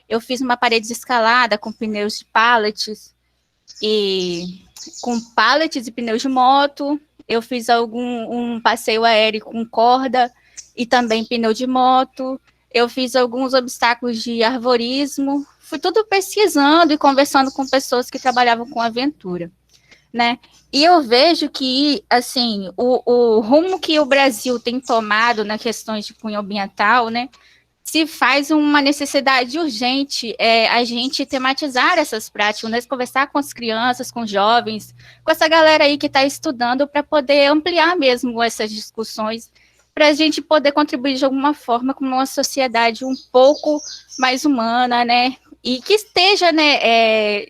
eu fiz uma parede escalada com pneus de pallets, e com pallets e pneus de moto, eu fiz um passeio aéreo com corda e também pneu de moto, eu fiz alguns obstáculos de arvorismo, fui tudo pesquisando e conversando com pessoas que trabalhavam com aventura, né? E eu vejo que, assim, o rumo que o Brasil tem tomado nas questões de cunho ambiental, né, se faz uma necessidade urgente a gente tematizar essas práticas, né? Conversar com as crianças, com os jovens, com essa galera aí que está estudando, para poder ampliar mesmo essas discussões, para a gente poder contribuir de alguma forma com uma sociedade um pouco mais humana, né? E que esteja, né,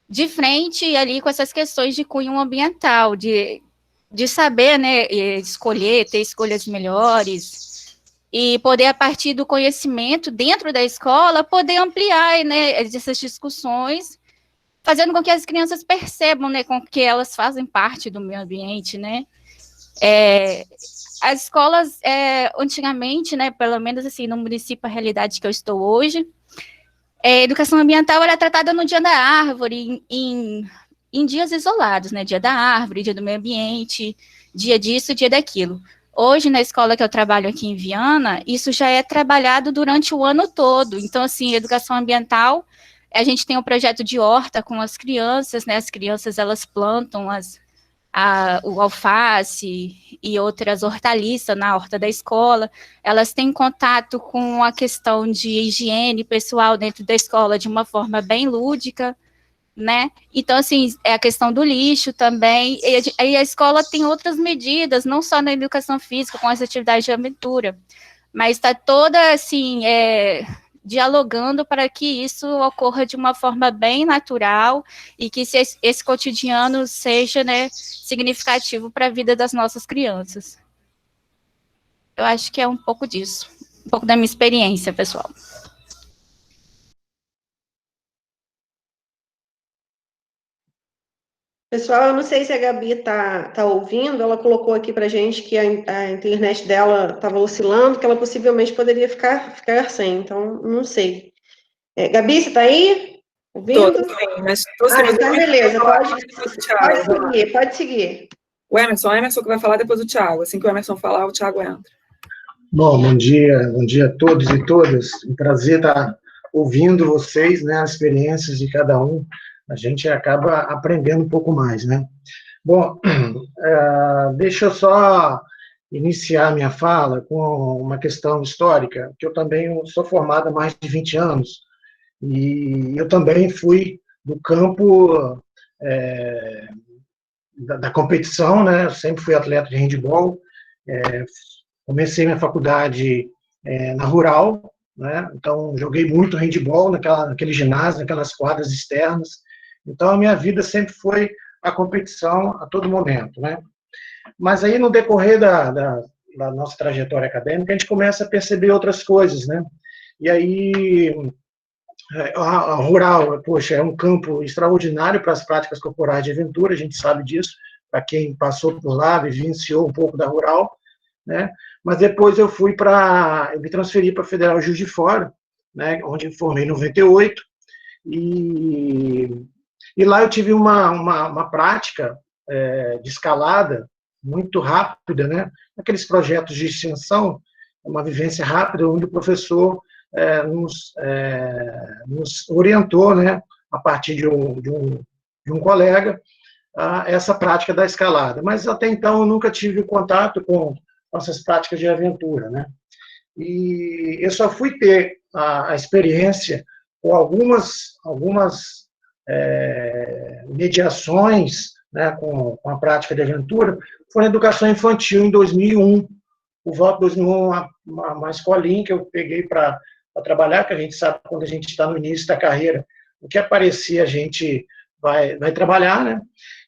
de frente ali com essas questões de cunho ambiental, de saber, né, escolher, ter escolhas melhores, e poder, a partir do conhecimento dentro da escola, poder ampliar, né, essas discussões, fazendo com que as crianças percebam, né, com que elas fazem parte do meio ambiente, né. As escolas, antigamente, né, pelo menos assim, no município, a realidade que eu estou hoje, a educação ambiental era tratada no Dia da Árvore, em dias isolados, né, Dia da Árvore, Dia do Meio Ambiente, dia disso, dia daquilo. Hoje, na escola que eu trabalho aqui em Viana, isso já é trabalhado durante o ano todo. Então, assim, educação ambiental, a gente tem um projeto de horta com as crianças, né? As crianças, elas plantam o alface e outras hortaliças na horta da escola. Elas têm contato com a questão de higiene pessoal dentro da escola de uma forma bem lúdica, né? Então, assim, é a questão do lixo também, e a escola tem outras medidas, não só na educação física, com as atividades de aventura, mas está toda, assim, dialogando para que isso ocorra de uma forma bem natural e que esse cotidiano seja, né, significativo para a vida das nossas crianças. Eu acho que é um pouco disso, um pouco da minha experiência, pessoal. Pessoal, eu não sei se a Gabi tá ouvindo, ela colocou aqui para gente que a internet dela estava oscilando, que ela possivelmente poderia ficar sem, então não sei. Gabi, você está aí? Ouvindo? Tô sim, mas tô sim, então beleza, pode seguir. O Emerson que vai falar, depois o Thiago. Assim que o Emerson falar, o Thiago entra. Bom dia a todos e todas. Um prazer estar ouvindo vocês, né, as experiências de cada um. A gente acaba aprendendo um pouco mais, né? Bom, deixa eu só iniciar minha fala com uma questão histórica, que eu também sou formado há mais de 20 anos, e eu também fui do campo da competição, né? Eu sempre fui atleta de handebol, comecei minha faculdade na Rural, né? Então joguei muito handebol naquele ginásio, naquelas quadras externas. Então a minha vida sempre foi a competição a todo momento, né? Mas aí no decorrer da nossa trajetória acadêmica a gente começa a perceber outras coisas, né? E aí a Rural, poxa, é um campo extraordinário para as práticas corporais de aventura, a gente sabe disso, para quem passou por lá, vivenciou um pouco da Rural, né? Mas depois eu me transferi para a Federal Juiz de Fora, né, onde eu formei em 98, e lá eu tive uma prática de escalada muito rápida, né? Aqueles projetos de extensão, uma vivência rápida, onde o professor nos orientou, né, a partir de um colega, essa prática da escalada. Mas até então eu nunca tive contato com essas práticas de aventura, né? E eu só fui ter a experiência com algumas mediações, né, com a prática de aventura, foi na educação infantil em 2001. Por volta de 2001, uma escolinha que eu peguei para trabalhar, que a gente sabe quando a gente está no início da carreira, o que aparecia a gente vai trabalhar, né?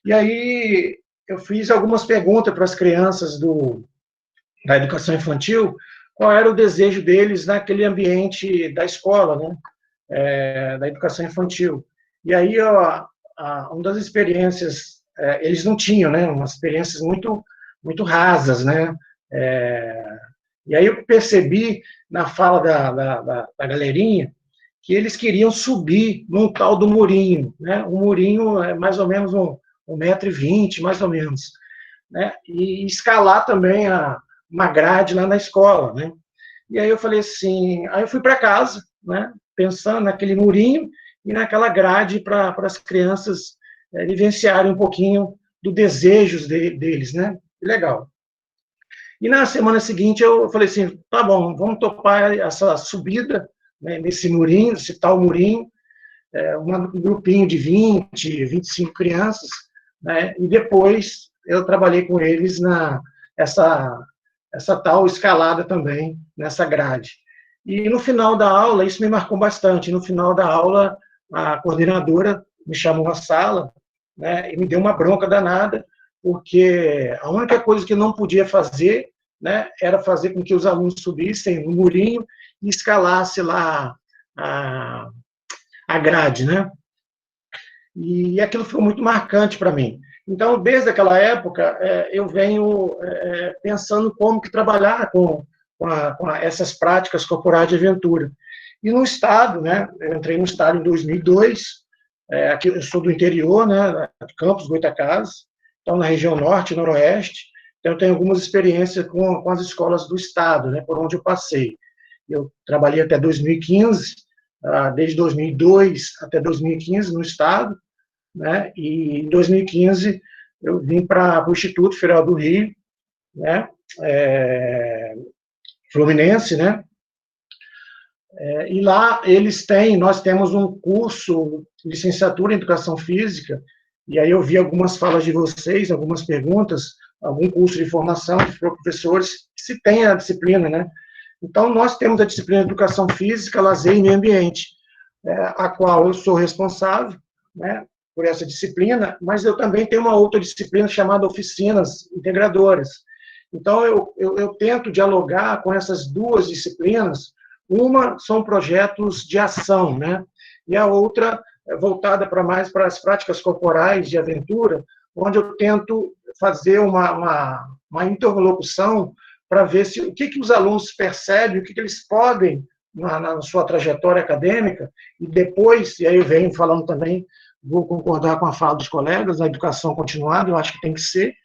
E aí eu fiz algumas perguntas para as crianças da educação infantil, qual era o desejo deles naquele ambiente da escola, né? Da educação infantil. E aí, uma das experiências, eles não tinham, né? Umas experiências muito, muito rasas, né? E aí eu percebi, na fala da galerinha, que eles queriam subir num tal do murinho, né? O murinho é mais ou menos 1,20 m, mais ou menos, né? E escalar também uma grade lá na escola, né? E aí eu falei assim, aí eu fui para casa, né? Pensando naquele murinho e naquela grade para as crianças vivenciarem um pouquinho do desejos deles, né? Legal. E na semana seguinte eu falei assim, tá bom, vamos topar essa subida, né, nesse murinho, esse tal murinho, um grupinho de 20, 25 crianças, né, e depois eu trabalhei com eles essa tal escalada também, nessa grade. E no final da aula, isso me marcou bastante, no final da aula a coordenadora me chamou à sala, né, e me deu uma bronca danada, porque a única coisa que não podia fazer, né, era fazer com que os alunos subissem no murinho e escalasse lá a grade, né? E aquilo foi muito marcante para mim. Então, desde aquela época, eu venho pensando como que trabalhar com essas práticas corporais de aventura. E no estado, né, eu entrei no estado em 2002, aqui eu sou do interior, né, Campos, Goytacazes, então na região norte e noroeste, então eu tenho algumas experiências com as escolas do estado, né, por onde eu passei. Eu trabalhei até 2015, desde 2002 até 2015 no estado, né, e em 2015 eu vim para o Instituto Federal do Rio, né, Fluminense, né, e lá nós temos um curso de licenciatura em Educação Física, e aí eu vi algumas falas de vocês, algumas perguntas, algum curso de formação de professores que se tem a disciplina, né? Então, nós temos a disciplina de Educação Física, Lazer e Meio Ambiente, a qual eu sou responsável, né, por essa disciplina, mas eu também tenho uma outra disciplina chamada Oficinas Integradoras. Então, eu tento dialogar com essas duas disciplinas. Uma são projetos de ação, né? E a outra é voltada mais para as práticas corporais de aventura, onde eu tento fazer uma interlocução para ver o que os alunos percebem, o que eles podem, na sua trajetória acadêmica, e depois, e aí eu venho falando também, vou concordar com a fala dos colegas, a educação continuada, eu acho que tem que ser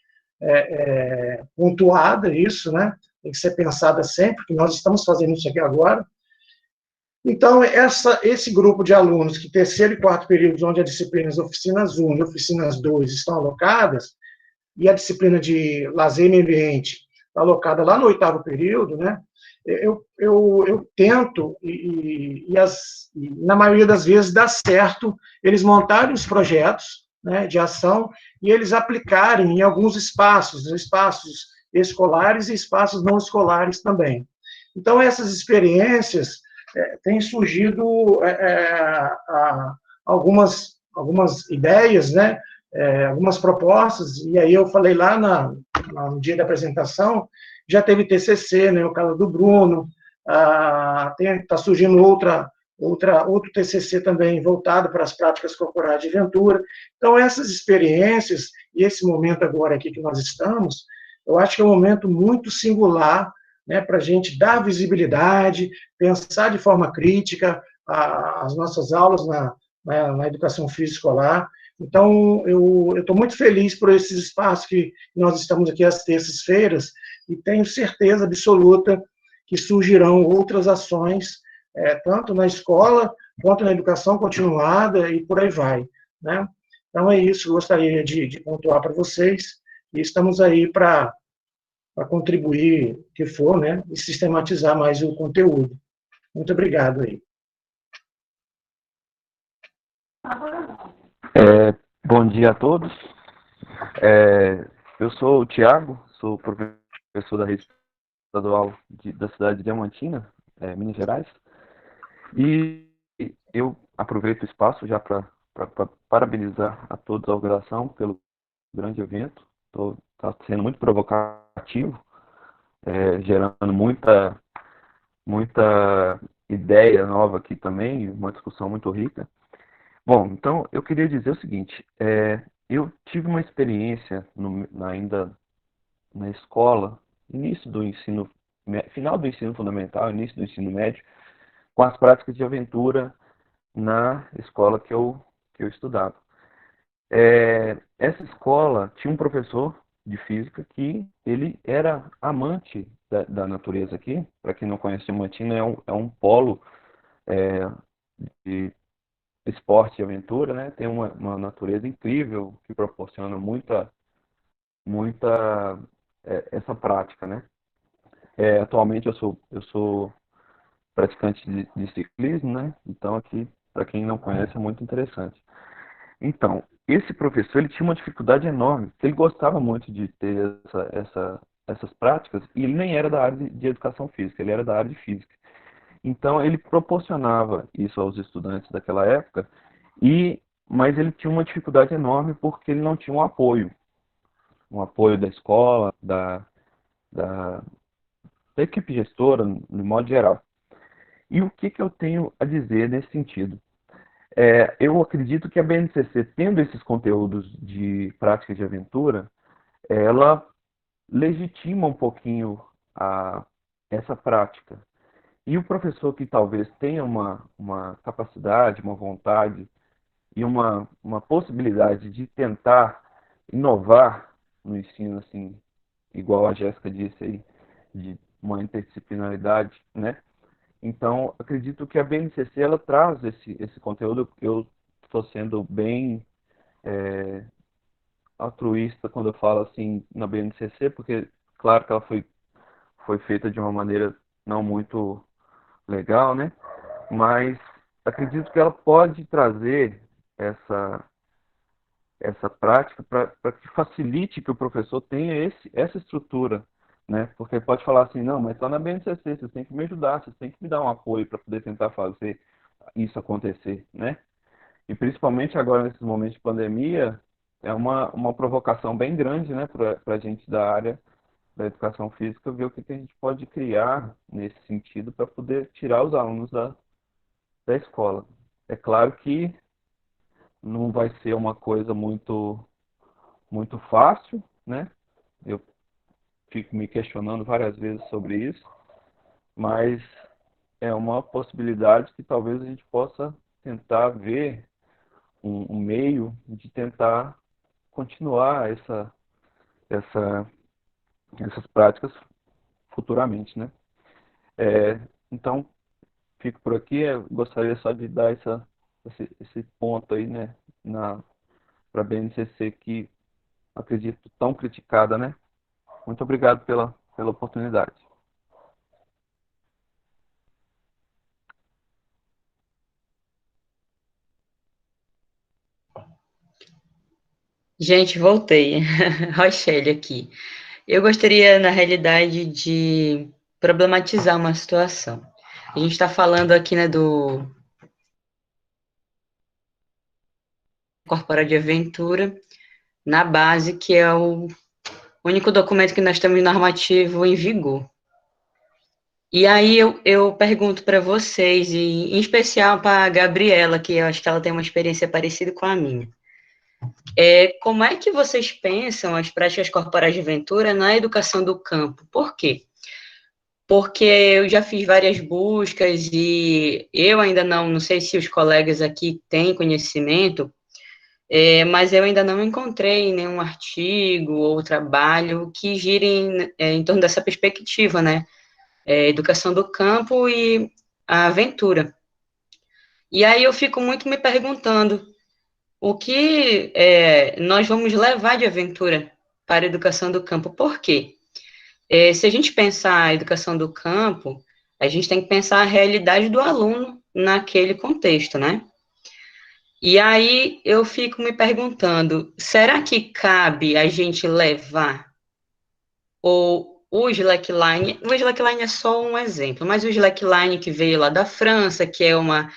pontuada isso, né? Tem que ser pensada sempre, porque nós estamos fazendo isso aqui agora. Então, esse grupo de alunos, que terceiro e quarto períodos, onde as disciplinas Oficinas 1 e Oficinas 2 estão alocadas, e a disciplina de Lazer e Meio Ambiente, alocada lá no 8º período, né, eu tento, na maioria das vezes dá certo, eles montarem os projetos, né, de ação e eles aplicarem em alguns espaços escolares e espaços não escolares também. Então, essas experiências têm surgido algumas ideias, né, algumas propostas, e aí eu falei lá no dia da apresentação, já teve TCC, né, o caso do Bruno, está surgindo outro TCC também voltado para as práticas corporais de Ventura. Então, essas experiências, e esse momento agora aqui que nós estamos, eu acho que é um momento muito singular, né, para a gente dar visibilidade, pensar de forma crítica as nossas aulas na educação física escolar. Então, eu estou muito feliz por esses espaços que nós estamos aqui às terças-feiras e tenho certeza absoluta que surgirão outras ações, tanto na escola, quanto na educação continuada e por aí vai, né? Então, é isso que eu gostaria de pontuar para vocês, e estamos aí para contribuir, o que for, né, e sistematizar mais o conteúdo. Muito obrigado aí. Bom dia a todos. Eu sou o Tiago, sou professor da rede estadual da cidade de Diamantina, Minas Gerais, e eu aproveito o espaço já para parabenizar a todos a organização pelo grande evento. Está sendo muito provocativo, gerando muita ideia nova aqui também, uma discussão muito rica. Bom, então eu queria dizer o seguinte, eu tive uma experiência ainda na escola, final do ensino fundamental, início do ensino médio, com as práticas de aventura na escola que eu estudava. Essa escola tinha um professor de física que ele era amante da natureza aqui. Para quem não conhece, Diamantina é um polo de esporte e aventura, né? Tem uma natureza incrível que proporciona muita essa prática, né? Atualmente eu sou praticante de ciclismo, né? Então aqui, para quem não conhece, é muito interessante. Então, esse professor ele tinha uma dificuldade enorme, porque ele gostava muito de ter essas práticas, e ele nem era da área de educação física, ele era da área de física. Então, ele proporcionava isso aos estudantes daquela época, mas ele tinha uma dificuldade enorme porque ele não tinha um apoio da escola, da equipe gestora, no modo geral. E o que eu tenho a dizer nesse sentido? Eu acredito que a BNCC, tendo esses conteúdos de prática de aventura, ela legitima um pouquinho essa prática. E o professor que talvez tenha uma capacidade, uma vontade e uma possibilidade de tentar inovar no ensino, assim, igual a Jéssica disse aí, de uma interdisciplinaridade, né? Então, acredito que a BNCC ela traz esse conteúdo. Eu estou sendo bem altruísta quando eu falo assim na BNCC, porque, claro que ela foi feita de uma maneira não muito legal, né? Mas acredito que ela pode trazer essa prática para que facilite que o professor tenha essa estrutura, né? Porque pode falar assim, não, mas só na BNCC, vocês têm que me ajudar, vocês têm que me dar um apoio para poder tentar fazer isso acontecer, né? E principalmente agora, nesses momentos de pandemia, é uma provocação bem grande, né, para a gente da área da educação física, ver o que a gente pode criar nesse sentido para poder tirar os alunos da escola. É claro que não vai ser uma coisa muito fácil, né? Eu fico me questionando várias vezes sobre isso, mas é uma possibilidade que talvez a gente possa tentar ver um meio de tentar continuar essas práticas futuramente, né? Então, fico por aqui. Eu gostaria só de dar esse ponto aí, né, para a BNCC, que acredito tão criticada, né? Muito obrigado pela pela oportunidade. Gente, voltei. Rochelle aqui. Eu gostaria, na realidade, de problematizar uma situação. A gente está falando aqui, né, do Corpora de Aventura, na base, que é o único documento que nós temos normativo em vigor. E aí eu pergunto para vocês, e em especial para a Gabriela, que eu acho que ela tem uma experiência parecida com a minha. Como é que vocês pensam as práticas corporais de aventura na educação do campo? Por quê? Porque eu já fiz várias buscas e eu ainda não sei se os colegas aqui têm conhecimento, mas eu ainda não encontrei nenhum artigo ou trabalho que gire em torno dessa perspectiva, né? Educação do campo e a aventura. E aí eu fico muito me perguntando, o que nós vamos levar de aventura para a educação do campo? Por quê? Se a gente pensar a educação do campo, a gente tem que pensar a realidade do aluno naquele contexto, né? E aí eu fico me perguntando, será que cabe a gente levar o slackline é só um exemplo, mas o slackline que veio lá da França, que é uma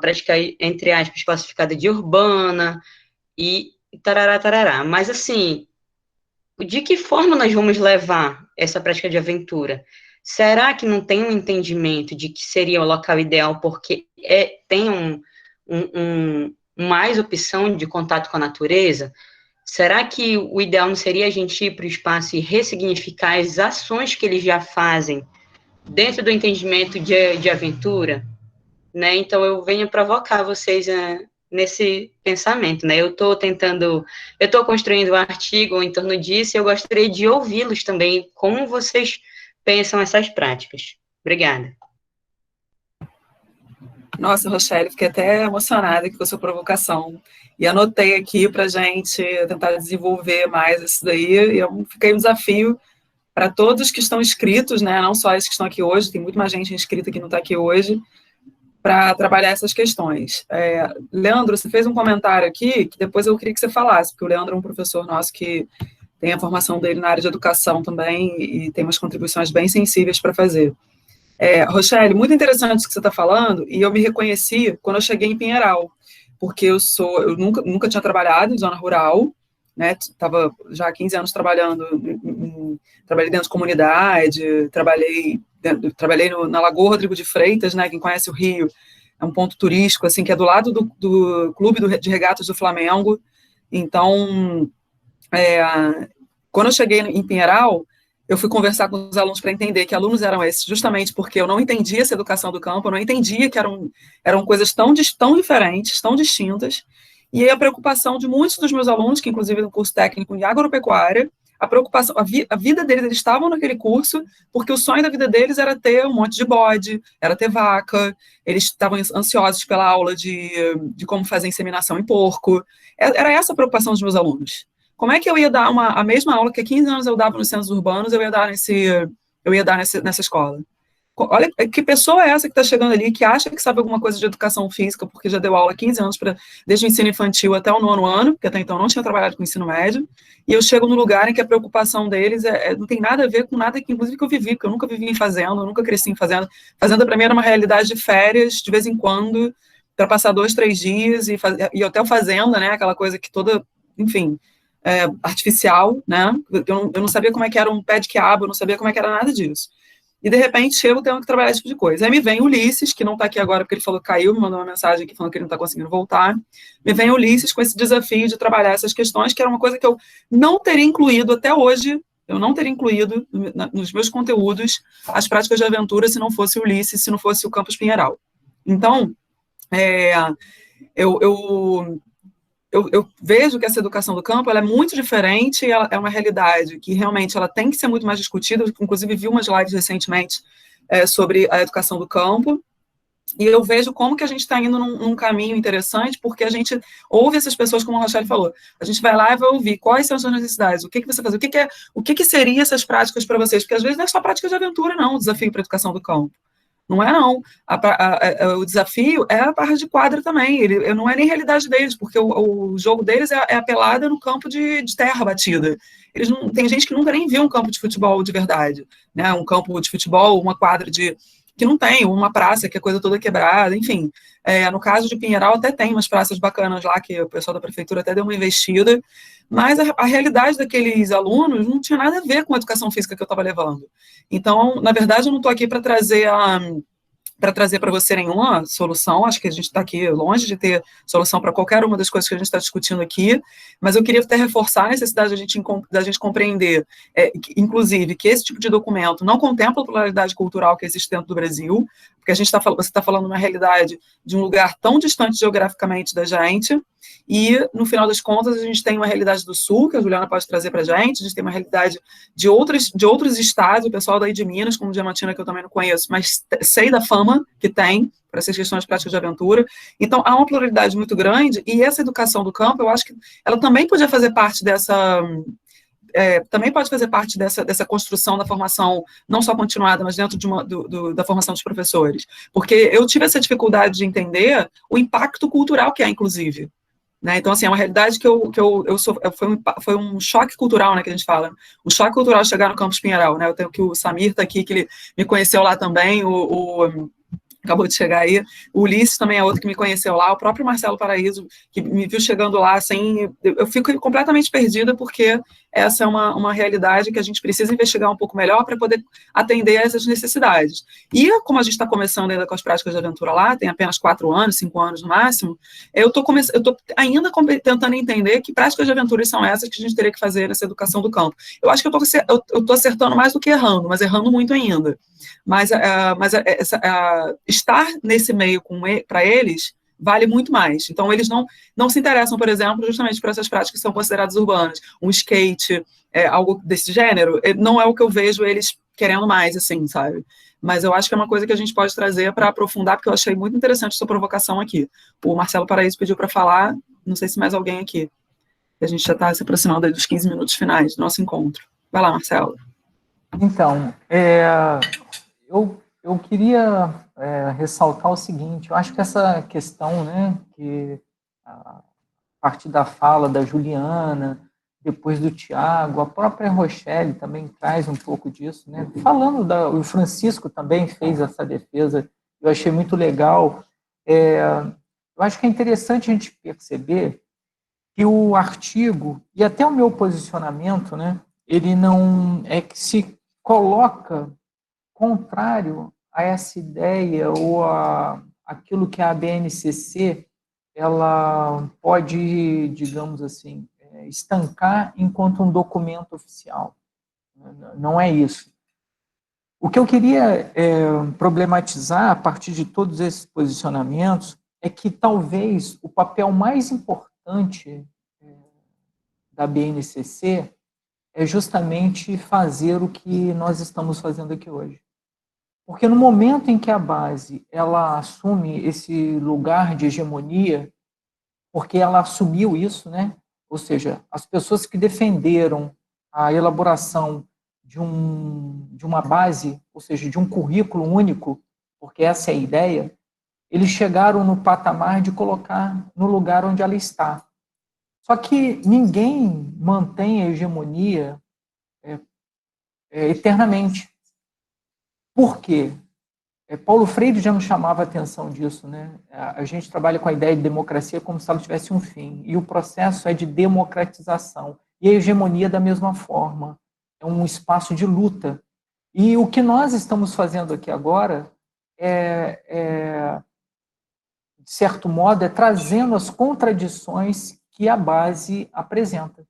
prática, entre aspas, classificada de urbana, e tarará, tarará. Mas, assim, de que forma nós vamos levar essa prática de aventura? Será que não tem um entendimento de que seria o local ideal porque tem mais opção de contato com a natureza? Será que o ideal não seria a gente ir para o espaço e ressignificar as ações que eles já fazem dentro do entendimento de aventura? Né? Então, eu venho provocar vocês nesse pensamento, né? Eu estou construindo um artigo em torno disso e eu gostaria de ouvi-los também, como vocês pensam essas práticas. Obrigada. Nossa, Rochelle, fiquei até emocionada aqui com a sua provocação. E anotei aqui para a gente tentar desenvolver mais isso daí. E fiquei um desafio para todos que estão inscritos, né? Não só esses que estão aqui hoje, tem muito mais gente inscrita que não está aqui hoje, para trabalhar essas questões. Leandro, você fez um comentário aqui que depois eu queria que você falasse, porque o Leandro é um professor nosso que tem a formação dele na área de educação também e tem umas contribuições bem sensíveis para fazer. Rochelle, muito interessante isso que você está falando, e eu me reconheci quando eu cheguei em Pinheiral, porque eu nunca tinha trabalhado em zona rural, né? Estava já há 15 anos trabalhando, trabalhei dentro de comunidade, trabalhei na Lagoa Rodrigo de Freitas, né? Quem conhece o Rio, é um ponto turístico, assim, que é do lado do Clube de Regatas do Flamengo. Então, quando eu cheguei em Pinheiral, eu fui conversar com os alunos para entender que alunos eram esses, justamente porque eu não entendia essa educação do campo, eu não entendia que eram coisas tão diferentes, tão distintas, e aí a preocupação de muitos dos meus alunos, que inclusive no curso técnico em agropecuária, a preocupação, a vida deles, eles estavam naquele curso porque o sonho da vida deles era ter um monte de bode, era ter vaca, eles estavam ansiosos pela aula de como fazer inseminação em porco, era essa a preocupação dos meus alunos. Como é que eu ia dar a mesma aula que há 15 anos eu dava nos centros urbanos, eu ia dar nessa escola? Olha, que pessoa é essa que está chegando ali, que acha que sabe alguma coisa de educação física, porque já deu aula há 15 anos, desde o ensino infantil até o 9º ano, porque até então não tinha trabalhado com ensino médio, e eu chego num lugar em que a preocupação deles não tem nada a ver com nada que, inclusive, que eu vivi, porque eu nunca vivi em fazenda, eu nunca cresci em fazenda. Fazenda, para mim, era uma realidade de férias, de vez em quando, para passar 2, 3 dias, e hotel fazenda, né, aquela coisa que toda, enfim, artificial, né, eu não sabia como é que era um pé de quiabo, eu não sabia como é que era nada disso. E, de repente, eu tenho que trabalhar esse tipo de coisa. Aí me vem o Ulisses, que não está aqui agora porque ele falou que caiu, me mandou uma mensagem aqui falando que ele não está conseguindo voltar. Me vem o Ulisses com esse desafio de trabalhar essas questões, que era uma coisa que eu não teria incluído até hoje, eu não teria incluído nos meus conteúdos as práticas de aventura se não fosse o Ulisses, se não fosse o Campus Pinheiral. Então, eu vejo que essa educação do campo ela é muito diferente, ela é uma realidade que realmente ela tem que ser muito mais discutida. Eu, inclusive, vi umas lives recentemente sobre a educação do campo, E eu vejo como que a gente está indo num caminho interessante, porque a gente ouve essas pessoas, como a Rochelle falou, a gente vai lá e vai ouvir quais são as suas necessidades, o que você faz, o que seria essas práticas para vocês, porque às vezes não é só prática de aventura, não, o desafio para a educação do campo. Não é, não. O desafio é a barra de quadra também. Ele não é nem realidade deles, porque o jogo deles é a pelada no campo de terra batida. Eles não, tem gente que nunca nem viu um campo de futebol de verdade, né? Um campo de futebol, uma quadra que não tem, uma praça que é coisa toda quebrada, enfim. No caso de Pinheiral até tem umas praças bacanas lá, que o pessoal da prefeitura até deu uma investida, mas a realidade daqueles alunos não tinha nada a ver com a educação física que eu estava levando. Então, na verdade, eu não estou aqui para trazer para você nenhuma solução, acho que a gente está aqui longe de ter solução para qualquer uma das coisas que a gente está discutindo aqui, mas eu queria até reforçar a necessidade da gente compreender, inclusive, que esse tipo de documento não contempla a pluralidade cultural que existe dentro do Brasil, porque você está falando uma realidade de um lugar tão distante geograficamente da gente, e, no final das contas, a gente tem uma realidade do Sul, que a Juliana pode trazer para a gente tem uma realidade de outros estados, o pessoal daí de Minas, como Diamantina, que eu também não conheço, mas sei da fama que tem para essas questões de práticas de aventura. Então, há uma pluralidade muito grande, e essa educação do campo, eu acho que ela também podia fazer parte dessa construção da formação, não só continuada, mas dentro da formação dos professores. Porque eu tive essa dificuldade de entender o impacto cultural que é, inclusive. Né? Então, assim, é uma realidade que foi um choque cultural, né, que a gente fala. Um choque cultural chegar no Campus Pinheiral, né? Eu tenho que o Samir está aqui, que ele me conheceu lá também, acabou de chegar aí, o Ulisses também é outro que me conheceu lá, o próprio Marcelo Paraíso, que me viu chegando lá, assim, eu fico completamente perdida, porque essa é uma realidade que a gente precisa investigar um pouco melhor para poder atender a essas necessidades. E como a gente está começando ainda com as práticas de aventura lá, tem apenas 4 anos, 5 anos no máximo, eu estou ainda tentando entender que práticas de aventura são essas que a gente teria que fazer nessa educação do campo. Eu acho que eu estou acertando mais do que errando, mas errando muito ainda. Mas estar nesse meio para eles vale muito mais. Então, eles não se interessam, por exemplo, justamente por essas práticas que são consideradas urbanas. Um skate, algo desse gênero, não é o que eu vejo eles querendo mais, assim, sabe? Mas eu acho que é uma coisa que a gente pode trazer para aprofundar, porque eu achei muito interessante a sua provocação aqui. O Marcelo Paraíso pediu para falar, não sei se mais alguém aqui. A gente já está se aproximando aí dos 15 minutos finais do nosso encontro. Vai lá, Marcelo. Então, eu queria ressaltar o seguinte, eu acho que essa questão, né, que a partir da fala da Juliana, depois do Tiago, a própria Rochelle também traz um pouco disso, né, falando, o Francisco também fez essa defesa, eu achei muito legal, eu acho que é interessante a gente perceber que o artigo, e até o meu posicionamento, né, ele não é que se coloca contrário a essa ideia ou aquilo que a BNCC ela pode, digamos assim, estancar enquanto um documento oficial. Não é isso. O que eu queria problematizar a partir de todos esses posicionamentos é que talvez o papel mais importante da BNCC é justamente fazer o que nós estamos fazendo aqui hoje. Porque no momento em que a base ela assume esse lugar de hegemonia, porque ela assumiu isso, né? Ou seja, as pessoas que defenderam a elaboração de uma base, ou seja, de um currículo único, porque essa é a ideia, eles chegaram no patamar de colocar no lugar onde ela está. Só que ninguém mantém a hegemonia eternamente. Por quê? Paulo Freire já nos chamava a atenção disso, né? A gente trabalha com a ideia de democracia como se ela tivesse um fim, e o processo é de democratização. E a hegemonia da mesma forma. É um espaço de luta. E o que nós estamos fazendo aqui agora de certo modo, trazendo as contradições que a base apresenta.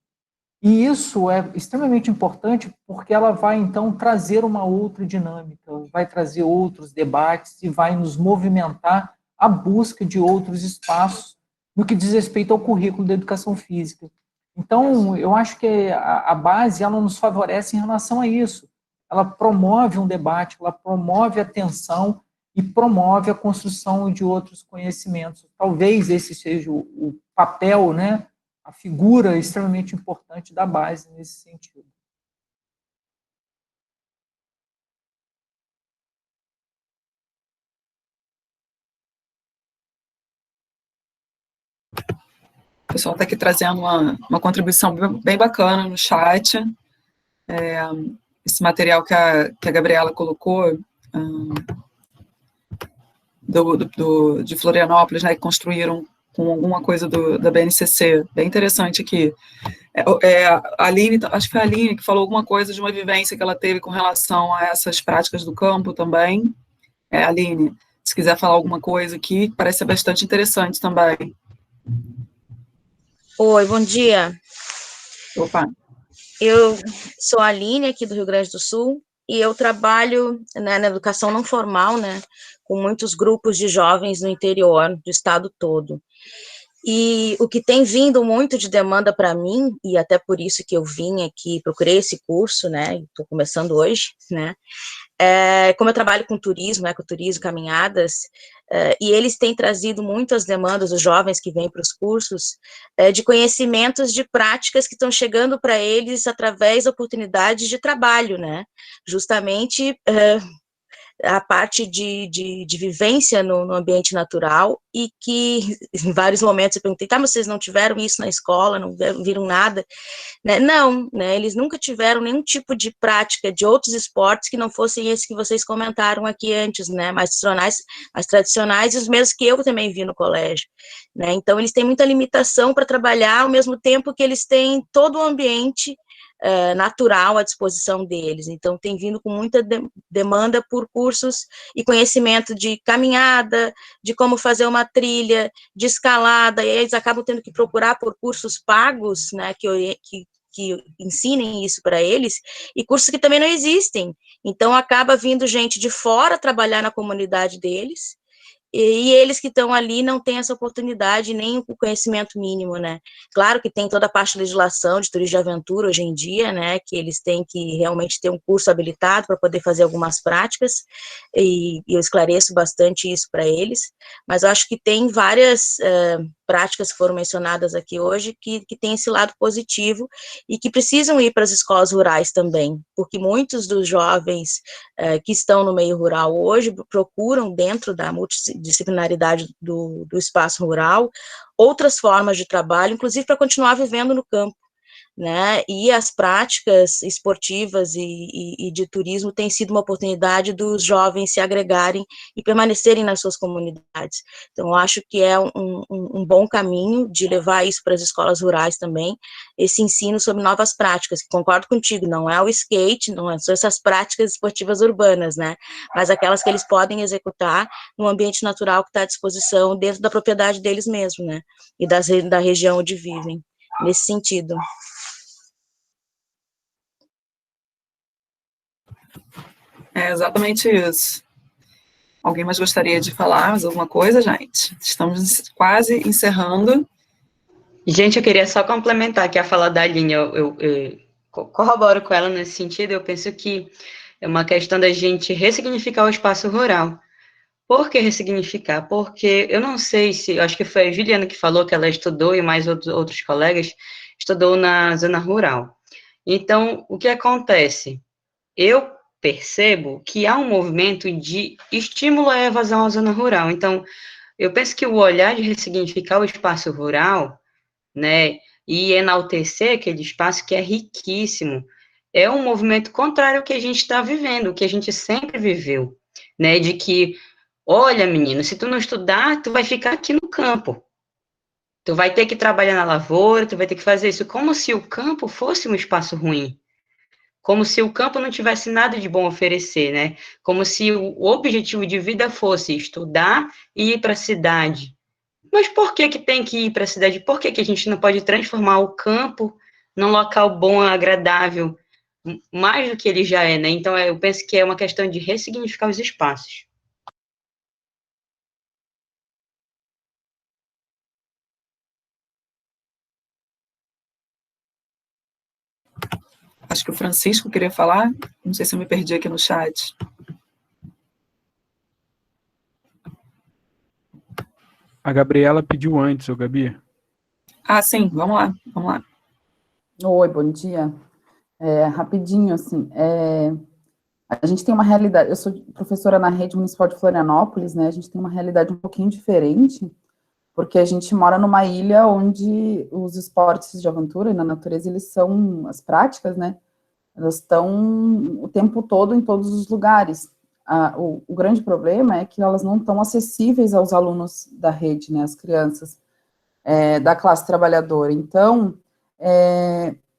E isso é extremamente importante porque ela vai, então, trazer uma outra dinâmica, vai trazer outros debates e vai nos movimentar a busca de outros espaços no que diz respeito ao currículo da educação física. Então, eu acho que a base ela nos favorece em relação a isso. Ela promove um debate, ela promove a atenção e promove a construção de outros conhecimentos. Talvez esse seja o papel, né, a figura extremamente importante da base nesse sentido. O pessoal está aqui trazendo uma contribuição bem bacana no chat. Esse material que a Gabriela colocou, de Florianópolis, né, que construíram com alguma coisa da BNCC, bem interessante aqui. A Aline, acho que foi a Aline que falou alguma coisa de uma vivência que ela teve com relação a essas práticas do campo também. Aline, se quiser falar alguma coisa aqui, parece ser bastante interessante também. Oi, bom dia. Opa. Eu sou a Aline, aqui do Rio Grande do Sul, e eu trabalho, né, na educação não formal, né, com muitos grupos de jovens no interior do estado todo. E o que tem vindo muito de demanda para mim, e até por isso que eu vim aqui, procurei esse curso, né, estou começando hoje, né, como eu trabalho com turismo, ecoturismo, caminhadas, e eles têm trazido muitas demandas, os jovens que vêm para os cursos, de conhecimentos de práticas que estão chegando para eles através de oportunidades de trabalho, né, justamente a parte de vivência no ambiente natural, e que em vários momentos eu perguntei, tá, mas vocês não tiveram isso na escola, não viram nada? Né? Não, né, eles nunca tiveram nenhum tipo de prática de outros esportes que não fossem esse que vocês comentaram aqui antes, né, mais tradicionais, e os mesmos que eu também vi no colégio, né, então eles têm muita limitação para trabalhar, ao mesmo tempo que eles têm todo o ambiente natural à disposição deles, então tem vindo com muita demanda por cursos e conhecimento de caminhada, de como fazer uma trilha, de escalada, e eles acabam tendo que procurar por cursos pagos, né, que ensinem isso para eles, e cursos que também não existem, então acaba vindo gente de fora trabalhar na comunidade deles, e eles que estão ali não têm essa oportunidade, nem o conhecimento mínimo, né, claro que tem toda a parte de legislação de turismo de aventura hoje em dia, né, que eles têm que realmente ter um curso habilitado para poder fazer algumas práticas, e eu esclareço bastante isso para eles, mas eu acho que tem várias práticas que foram mencionadas aqui hoje, que tem esse lado positivo, e que precisam ir para as escolas rurais também, porque muitos dos jovens que estão no meio rural hoje procuram, dentro da multidisciplinaridade do espaço rural, outras formas de trabalho, inclusive para continuar vivendo no campo, né, e as práticas esportivas e de turismo têm sido uma oportunidade dos jovens se agregarem e permanecerem nas suas comunidades. Então, eu acho que é um bom caminho de levar isso para as escolas rurais também, esse ensino sobre novas práticas, que concordo contigo, não é o skate, não são essas práticas esportivas urbanas, né, mas aquelas que eles podem executar no ambiente natural que está à disposição dentro da propriedade deles mesmos, né, e da região onde vivem, nesse sentido. É exatamente isso. Alguém mais gostaria de falar mais alguma coisa, gente? Estamos quase encerrando. Gente, eu queria só complementar aqui a fala da Aline, eu corroboro com ela nesse sentido, eu penso que é uma questão da gente ressignificar o espaço rural. Por que ressignificar? Porque eu não sei se, eu acho que foi a Juliana que falou que ela estudou, e mais outros colegas, estudou na zona rural. Então, o que acontece? Eu percebo que há um movimento de estímulo à evasão à zona rural. Então, eu penso que o olhar de ressignificar o espaço rural, né, e enaltecer aquele espaço que é riquíssimo, é um movimento contrário ao que a gente está vivendo, o que a gente sempre viveu, né, de que, olha, menino, se tu não estudar, tu vai ficar aqui no campo, tu vai ter que trabalhar na lavoura, tu vai ter que fazer isso, como se o campo fosse um espaço ruim, como se o campo não tivesse nada de bom a oferecer, né, como se o objetivo de vida fosse estudar e ir para a cidade. Mas por que tem que ir para a cidade? Por que a gente não pode transformar o campo num local bom, agradável, mais do que ele já é, né? Então, eu penso que é uma questão de ressignificar os espaços. Acho que o Francisco queria falar. Não sei se eu me perdi aqui no chat. A Gabriela pediu antes, ô Gabi. Ah, sim, vamos lá, vamos lá. Oi, bom dia. Rapidinho, assim, a gente tem uma realidade, eu sou professora na rede municipal de Florianópolis, né, a gente tem uma realidade um pouquinho diferente, porque a gente mora numa ilha onde os esportes de aventura e na natureza, eles são, as práticas, né, elas estão o tempo todo em todos os lugares. O grande problema é que elas não estão acessíveis aos alunos da rede, né, as crianças da classe trabalhadora. Então,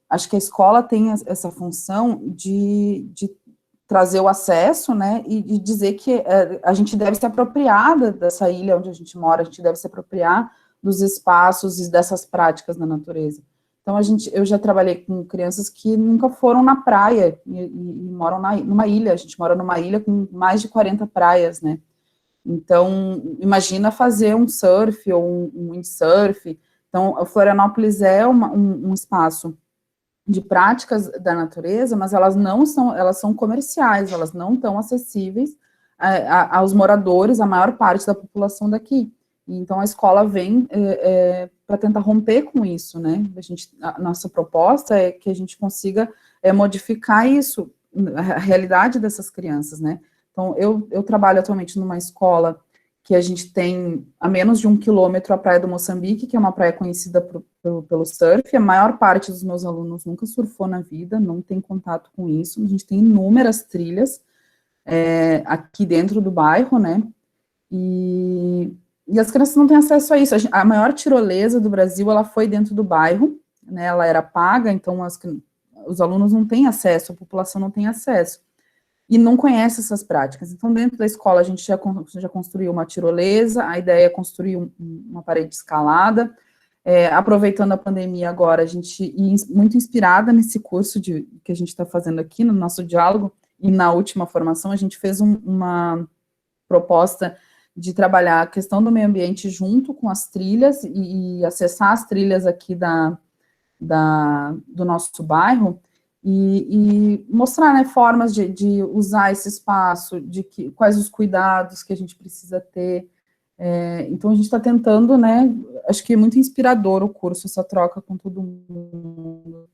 acho que a escola tem essa função de trazer o acesso, né, e de dizer que a gente deve se apropriar dessa ilha onde a gente mora, a gente deve se apropriar dos espaços e dessas práticas na natureza. Então, eu já trabalhei com crianças que nunca foram na praia e moram numa ilha, a gente mora numa ilha com mais de 40 praias, né. Então, imagina fazer um surf ou um windsurf. Então, o Florianópolis é um espaço de práticas da natureza, mas elas são comerciais, elas não estão acessíveis aos moradores, a maior parte da população daqui. Então, a escola vem para tentar romper com isso, né? A nossa proposta é que a gente consiga modificar isso, a realidade dessas crianças, né? Então, eu trabalho atualmente numa escola que a gente tem a menos de 1 quilômetro a Praia do Moçambique, que é uma praia conhecida pelo surf. A maior parte dos meus alunos nunca surfou na vida, não tem contato com isso. A gente tem inúmeras trilhas aqui dentro do bairro, né? E as crianças não têm acesso a isso. A maior tirolesa do Brasil, ela foi dentro do bairro, né? Ela era paga, então os alunos não têm acesso, a população não tem acesso. E não conhece essas práticas. Então, dentro da escola, a gente já construiu uma tirolesa, a ideia é construir uma parede de escalada. Aproveitando a pandemia agora, a gente, muito inspirada nesse curso que a gente está fazendo aqui, no nosso diálogo, e na última formação, a gente fez uma proposta de trabalhar a questão do meio ambiente junto com as trilhas e acessar as trilhas aqui do nosso bairro, e mostrar, né, formas de usar esse espaço, quais os cuidados que a gente precisa ter. Então, a gente está tentando, né, acho que é muito inspirador o curso, essa troca com todo mundo,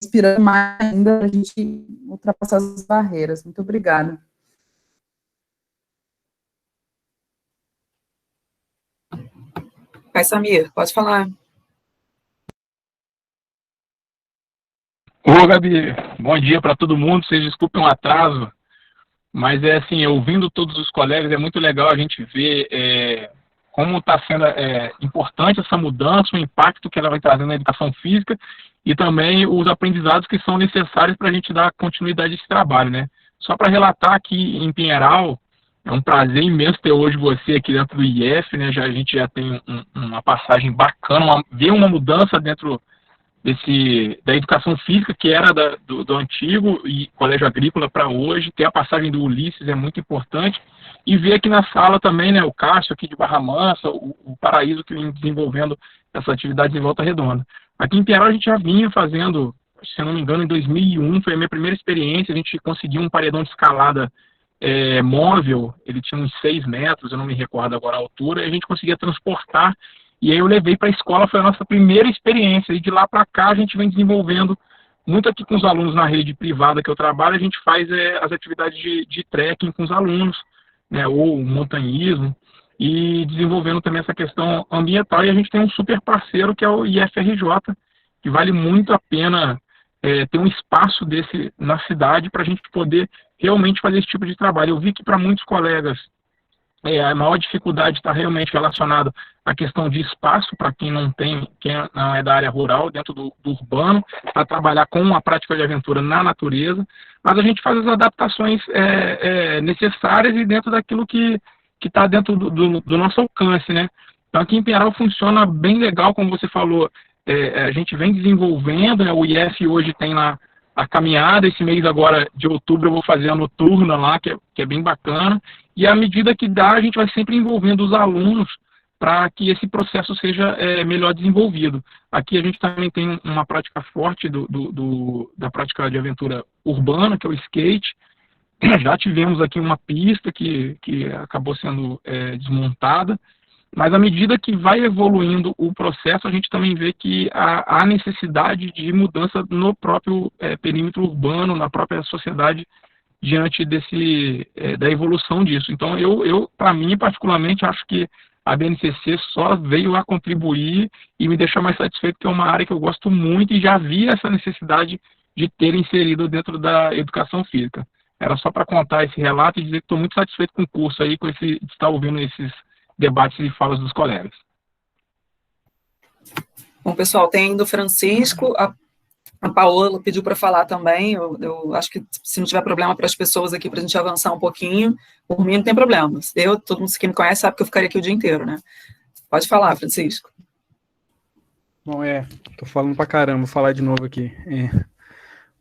inspirando mais ainda a gente ultrapassar as barreiras. Muito obrigada. Pai Samir, pode falar. Ô, Gabi, bom dia para todo mundo, vocês desculpem o atraso, mas assim, ouvindo todos os colegas, é muito legal a gente ver como está sendo importante essa mudança, o impacto que ela vai trazer na educação física e também os aprendizados que são necessários para a gente dar continuidade a esse trabalho, né? Só para relatar aqui em Pinheiral, é um prazer imenso ter hoje você aqui dentro do IF, né? A gente já tem uma passagem bacana, ver uma mudança dentro da educação física, que era do antigo e colégio agrícola para hoje. Ter a passagem do Ulisses é muito importante, e ver aqui na sala também, né, o Cássio aqui de Barra Mansa, o Paraíso, que vem desenvolvendo essa atividade em Volta Redonda. Aqui em Pinheiral a gente já vinha fazendo, se eu não me engano, em 2001, foi a minha primeira experiência, a gente conseguiu um paredão de escalada móvel, ele tinha uns 6 metros, eu não me recordo agora a altura, e a gente conseguia transportar. E aí eu levei para a escola, foi a nossa primeira experiência, e de lá para cá a gente vem desenvolvendo, muito aqui com os alunos na rede privada que eu trabalho, a gente faz as atividades de trekking com os alunos, né, ou montanhismo, e desenvolvendo também essa questão ambiental, e a gente tem um super parceiro que é o IFRJ, que vale muito a pena ter um espaço desse na cidade para a gente poder realmente fazer esse tipo de trabalho. Eu vi que para muitos colegas a maior dificuldade está realmente relacionada à questão de espaço, para quem não é da área rural, dentro do urbano, para trabalhar com a prática de aventura na natureza, mas a gente faz as adaptações necessárias e dentro daquilo que está dentro do nosso alcance, né? Então, aqui em Pinheiral funciona bem legal, como você falou, a gente vem desenvolvendo, né? O IF hoje tem lá a caminhada, esse mês agora de outubro eu vou fazer a noturna lá, que é bem bacana, e à medida que dá, a gente vai sempre envolvendo os alunos para que esse processo seja melhor desenvolvido. Aqui a gente também tem uma prática forte da prática de aventura urbana, que é o skate, Já tivemos aqui uma pista que acabou sendo desmontada, mas à medida que vai evoluindo o processo, a gente também vê que há necessidade de mudança no próprio perímetro urbano, na própria sociedade, diante da evolução disso. Então, eu para mim, particularmente, acho que a BNCC só veio a contribuir e me deixar mais satisfeito, que é uma área que eu gosto muito e já vi essa necessidade de ter inserido dentro da educação física. Era só para contar esse relato e dizer que estou muito satisfeito com o curso aí, de estar ouvindo esses debates e falas dos colegas. Bom, pessoal, tem do Francisco, a Paola pediu para falar também, eu acho que se não tiver problema para as pessoas aqui, para a gente avançar um pouquinho, por mim não tem problema. Todo mundo que me conhece sabe que eu ficaria aqui o dia inteiro, né? Pode falar, Francisco. Bom, tô falando pra caramba, vou falar de novo aqui.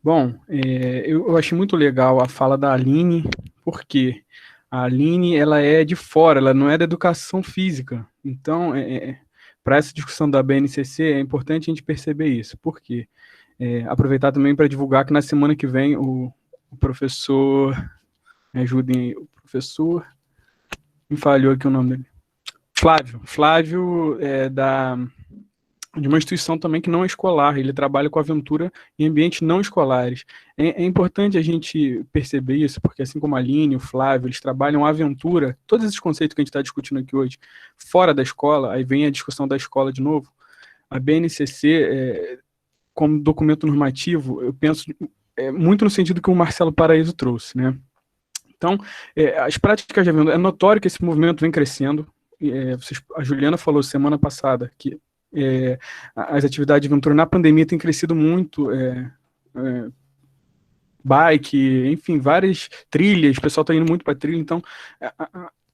Bom, eu achei muito legal a fala da Aline, porque a Aline, ela é de fora, ela não é da educação física. Então, para essa discussão da BNCC, é importante a gente perceber isso. Por quê? Aproveitar também para divulgar que na semana que vem o professor, me ajudem aí, o professor, me falhou aqui o nome dele, Flávio de uma instituição também que não é escolar, ele trabalha com aventura em ambientes não escolares. É importante a gente perceber isso, porque assim como a Aline, o Flávio, eles trabalham a aventura, todos esses conceitos que a gente está discutindo aqui hoje, fora da escola, aí vem a discussão da escola de novo, a BNCC, como documento normativo, eu penso muito no sentido que o Marcelo Paraíso trouxe, né? Então, as práticas de aventura, é notório que esse movimento vem crescendo, a Juliana falou semana passada que as atividades de aventura na pandemia têm crescido muito, bike, enfim, várias trilhas, o pessoal está indo muito para trilha, então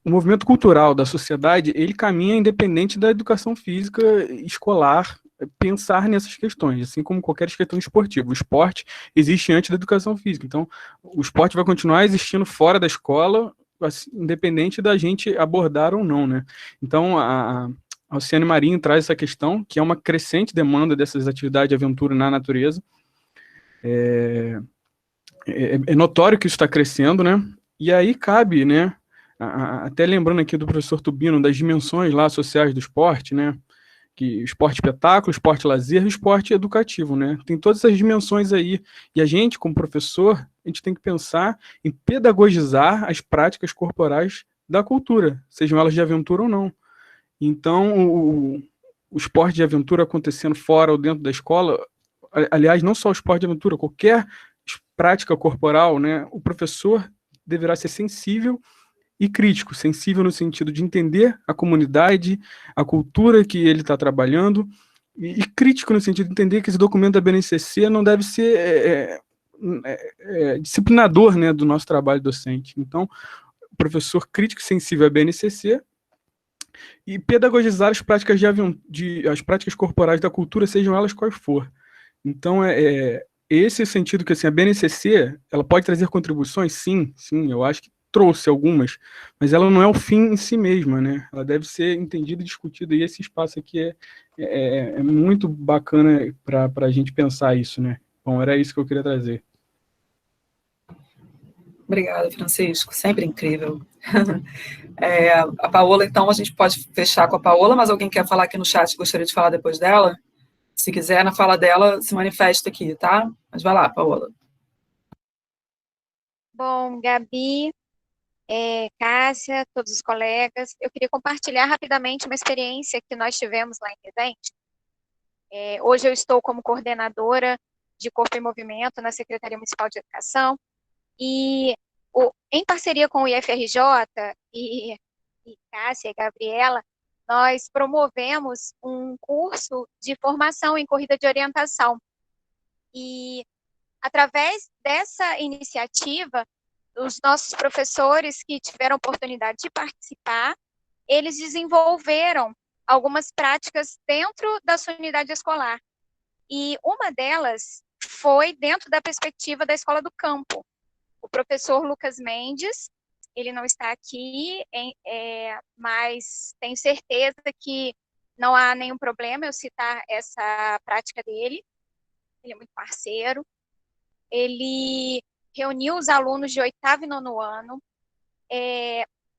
o movimento cultural da sociedade, ele caminha independente da educação física escolar, pensar nessas questões, assim como qualquer questão esportiva. O esporte existe antes da educação física, então o esporte vai continuar existindo fora da escola, assim, independente da gente abordar ou não, né? Então, a Oceane Marinho traz essa questão, que é uma crescente demanda dessas atividades de aventura na natureza. É notório que isso está crescendo, né? E aí cabe, né? Até lembrando aqui do professor Tubino, das dimensões lá sociais do esporte, né? Que esporte espetáculo, esporte lazer e esporte educativo, né? Tem todas essas dimensões aí. E a gente, como professor, a gente tem que pensar em pedagogizar as práticas corporais da cultura, sejam elas de aventura ou não. Então, o esporte de aventura acontecendo fora ou dentro da escola, aliás, não só o esporte de aventura, qualquer prática corporal, né, o professor deverá ser sensível e crítico, sensível no sentido de entender a comunidade, a cultura que ele está trabalhando, e crítico no sentido de entender que esse documento da BNCC não deve ser disciplinador, né, do nosso trabalho docente. Então, o professor crítico e sensível à BNCC e pedagogizar as práticas as práticas corporais da cultura, sejam elas quais for. Então, esse sentido que assim, a BNCC, ela pode trazer contribuições? Sim, eu acho que trouxe algumas, mas ela não é o fim em si mesma, né? Ela deve ser entendida e discutida, e esse espaço aqui é muito bacana para a gente pensar isso, né? Bom, era isso que eu queria trazer. Obrigada, Francisco, sempre incrível. A Paola, então, a gente pode fechar com a Paola, mas alguém quer falar aqui no chat, gostaria de falar depois dela? Se quiser, na fala dela, se manifesta aqui, tá? Mas vai lá, Paola. Bom, Gabi, Cássia, todos os colegas, eu queria compartilhar rapidamente uma experiência que nós tivemos lá em Resende. Hoje eu estou como coordenadora de Corpo em Movimento na Secretaria Municipal de Educação, e em parceria com o IFRJ e Cássia e Gabriela, nós promovemos um curso de formação em corrida de orientação. E, através dessa iniciativa, os nossos professores que tiveram oportunidade de participar, eles desenvolveram algumas práticas dentro da sua unidade escolar. E uma delas foi dentro da perspectiva da Escola do Campo. O professor Lucas Mendes, ele não está aqui, mas tenho certeza que não há nenhum problema eu citar essa prática dele. Ele é muito parceiro. Ele reuniu os alunos de 8º e 9º ano,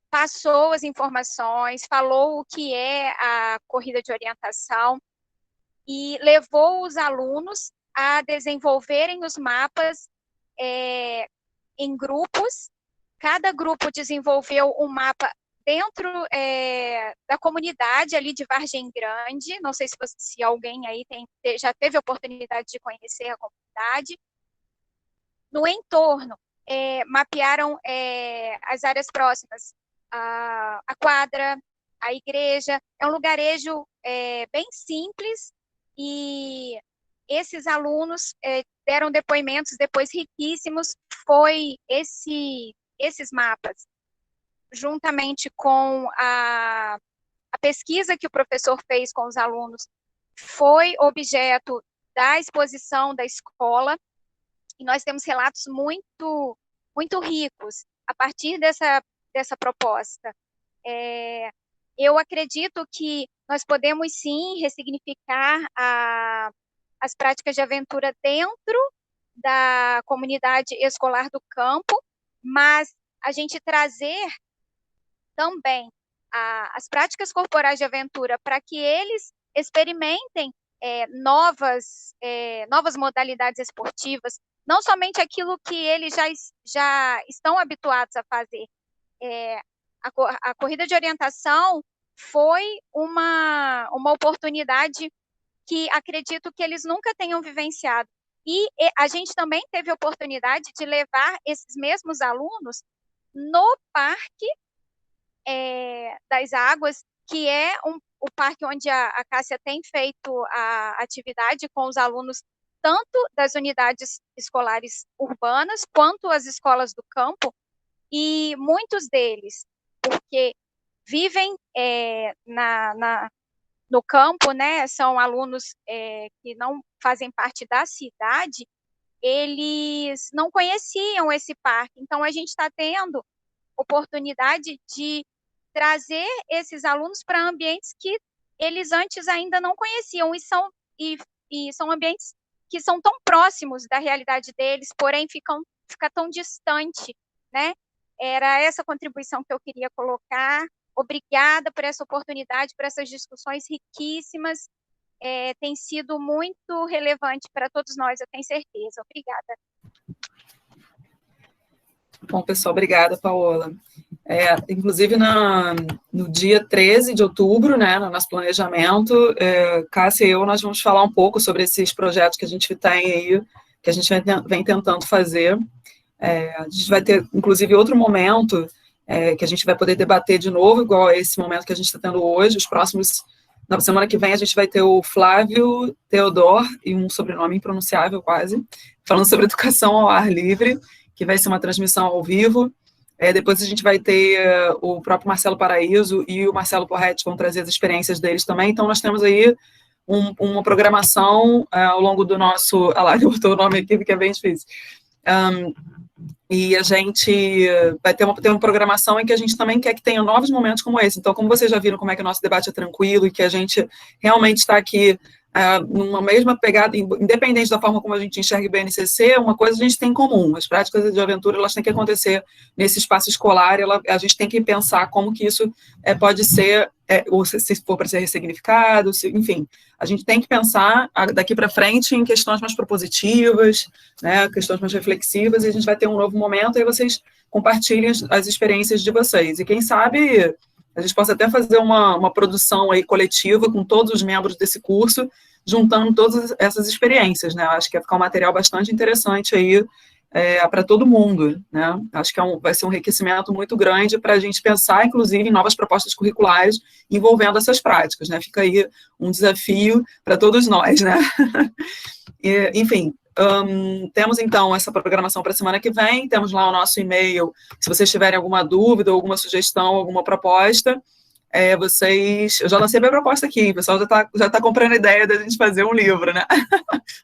passou as informações, falou o que é a corrida de orientação e levou os alunos a desenvolverem os mapas em grupos. Cada grupo desenvolveu um mapa dentro da comunidade ali de Vargem Grande. Não sei se alguém aí já teve a oportunidade de conhecer a comunidade. No entorno, mapearam as áreas próximas, a quadra, a igreja. É um lugarejo bem simples, e esses alunos deram depoimentos depois riquíssimos. Foi esses mapas, juntamente com a pesquisa que o professor fez com os alunos, foi objeto da exposição da escola, e nós temos relatos muito, muito ricos a partir dessa proposta. Eu acredito que nós podemos, sim, ressignificar as práticas de aventura dentro da comunidade escolar do campo, mas a gente trazer também as práticas corporais de aventura para que eles experimentem novas modalidades esportivas, não somente aquilo que eles já estão habituados a fazer. A corrida de orientação foi uma oportunidade que acredito que eles nunca tenham vivenciado. E a gente também teve a oportunidade de levar esses mesmos alunos no Parque das Águas, que é o parque onde a Cássia tem feito a atividade com os alunos, tanto das unidades escolares urbanas, quanto as escolas do campo, e muitos deles, porque vivem no campo, né, são alunos que não fazem parte da cidade, eles não conheciam esse parque. Então, a gente está tendo oportunidade de trazer esses alunos para ambientes que eles antes ainda não conheciam, e são ambientes que são tão próximos da realidade deles, porém fica tão distante, né? Era essa contribuição que eu queria colocar. Obrigada por essa oportunidade, por essas discussões riquíssimas. Tem sido muito relevante para todos nós, eu tenho certeza. Obrigada. Bom, pessoal, obrigada, Paola. Inclusive, no dia 13 de outubro, né, no nosso planejamento, Cássia e eu, nós vamos falar um pouco sobre esses projetos que a gente tem aí, que a gente vem tentando fazer. A gente vai ter, inclusive, outro momento que a gente vai poder debater de novo, igual a esse momento que a gente está tendo hoje. Na semana que vem, a gente vai ter o Flávio Teodor, e um sobrenome impronunciável quase, falando sobre educação ao ar livre, que vai ser uma transmissão ao vivo. Depois a gente vai ter o próprio Marcelo Paraíso e o Marcelo Porretti vão trazer as experiências deles também. Então, nós temos aí uma programação ao longo do nosso... lá, eu botou o nome aqui, porque é bem difícil. E a gente vai ter uma programação em que a gente também quer que tenha novos momentos como esse. Então, como vocês já viram como é que o nosso debate é tranquilo e que a gente realmente está aqui numa mesma pegada, independente da forma como a gente enxerga o BNCC, uma coisa a gente tem em comum: as práticas de aventura, elas têm que acontecer nesse espaço escolar, a gente tem que pensar como que isso pode ser, ou se for para ser ressignificado, enfim, a gente tem que pensar daqui para frente em questões mais propositivas, né, questões mais reflexivas, e a gente vai ter um novo momento, aí vocês compartilhem as experiências de vocês, e quem sabe a gente possa até fazer uma produção aí coletiva com todos os membros desse curso, juntando todas essas experiências, né? Acho que vai ficar um material bastante interessante aí para todo mundo, né? Acho que vai ser um enriquecimento muito grande para a gente pensar, inclusive, em novas propostas curriculares envolvendo essas práticas, né? Fica aí um desafio para todos nós, né? Enfim, temos, então, essa programação para a semana que vem, temos lá o nosso e-mail, se vocês tiverem alguma dúvida, alguma sugestão, alguma proposta, eu já lancei minha proposta aqui, o pessoal já tá comprando a ideia da gente fazer um livro, né?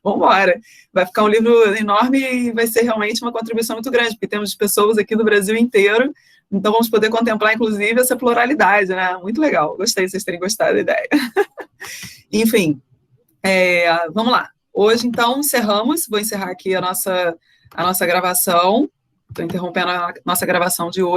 Vamos embora, vai ficar um livro enorme e vai ser realmente uma contribuição muito grande, porque temos pessoas aqui do Brasil inteiro, então vamos poder contemplar, inclusive, essa pluralidade, né? Muito legal, gostei de vocês terem gostado da ideia. Enfim, vamos lá. Hoje, então, vou encerrar aqui a nossa gravação, estou interrompendo a nossa gravação de hoje.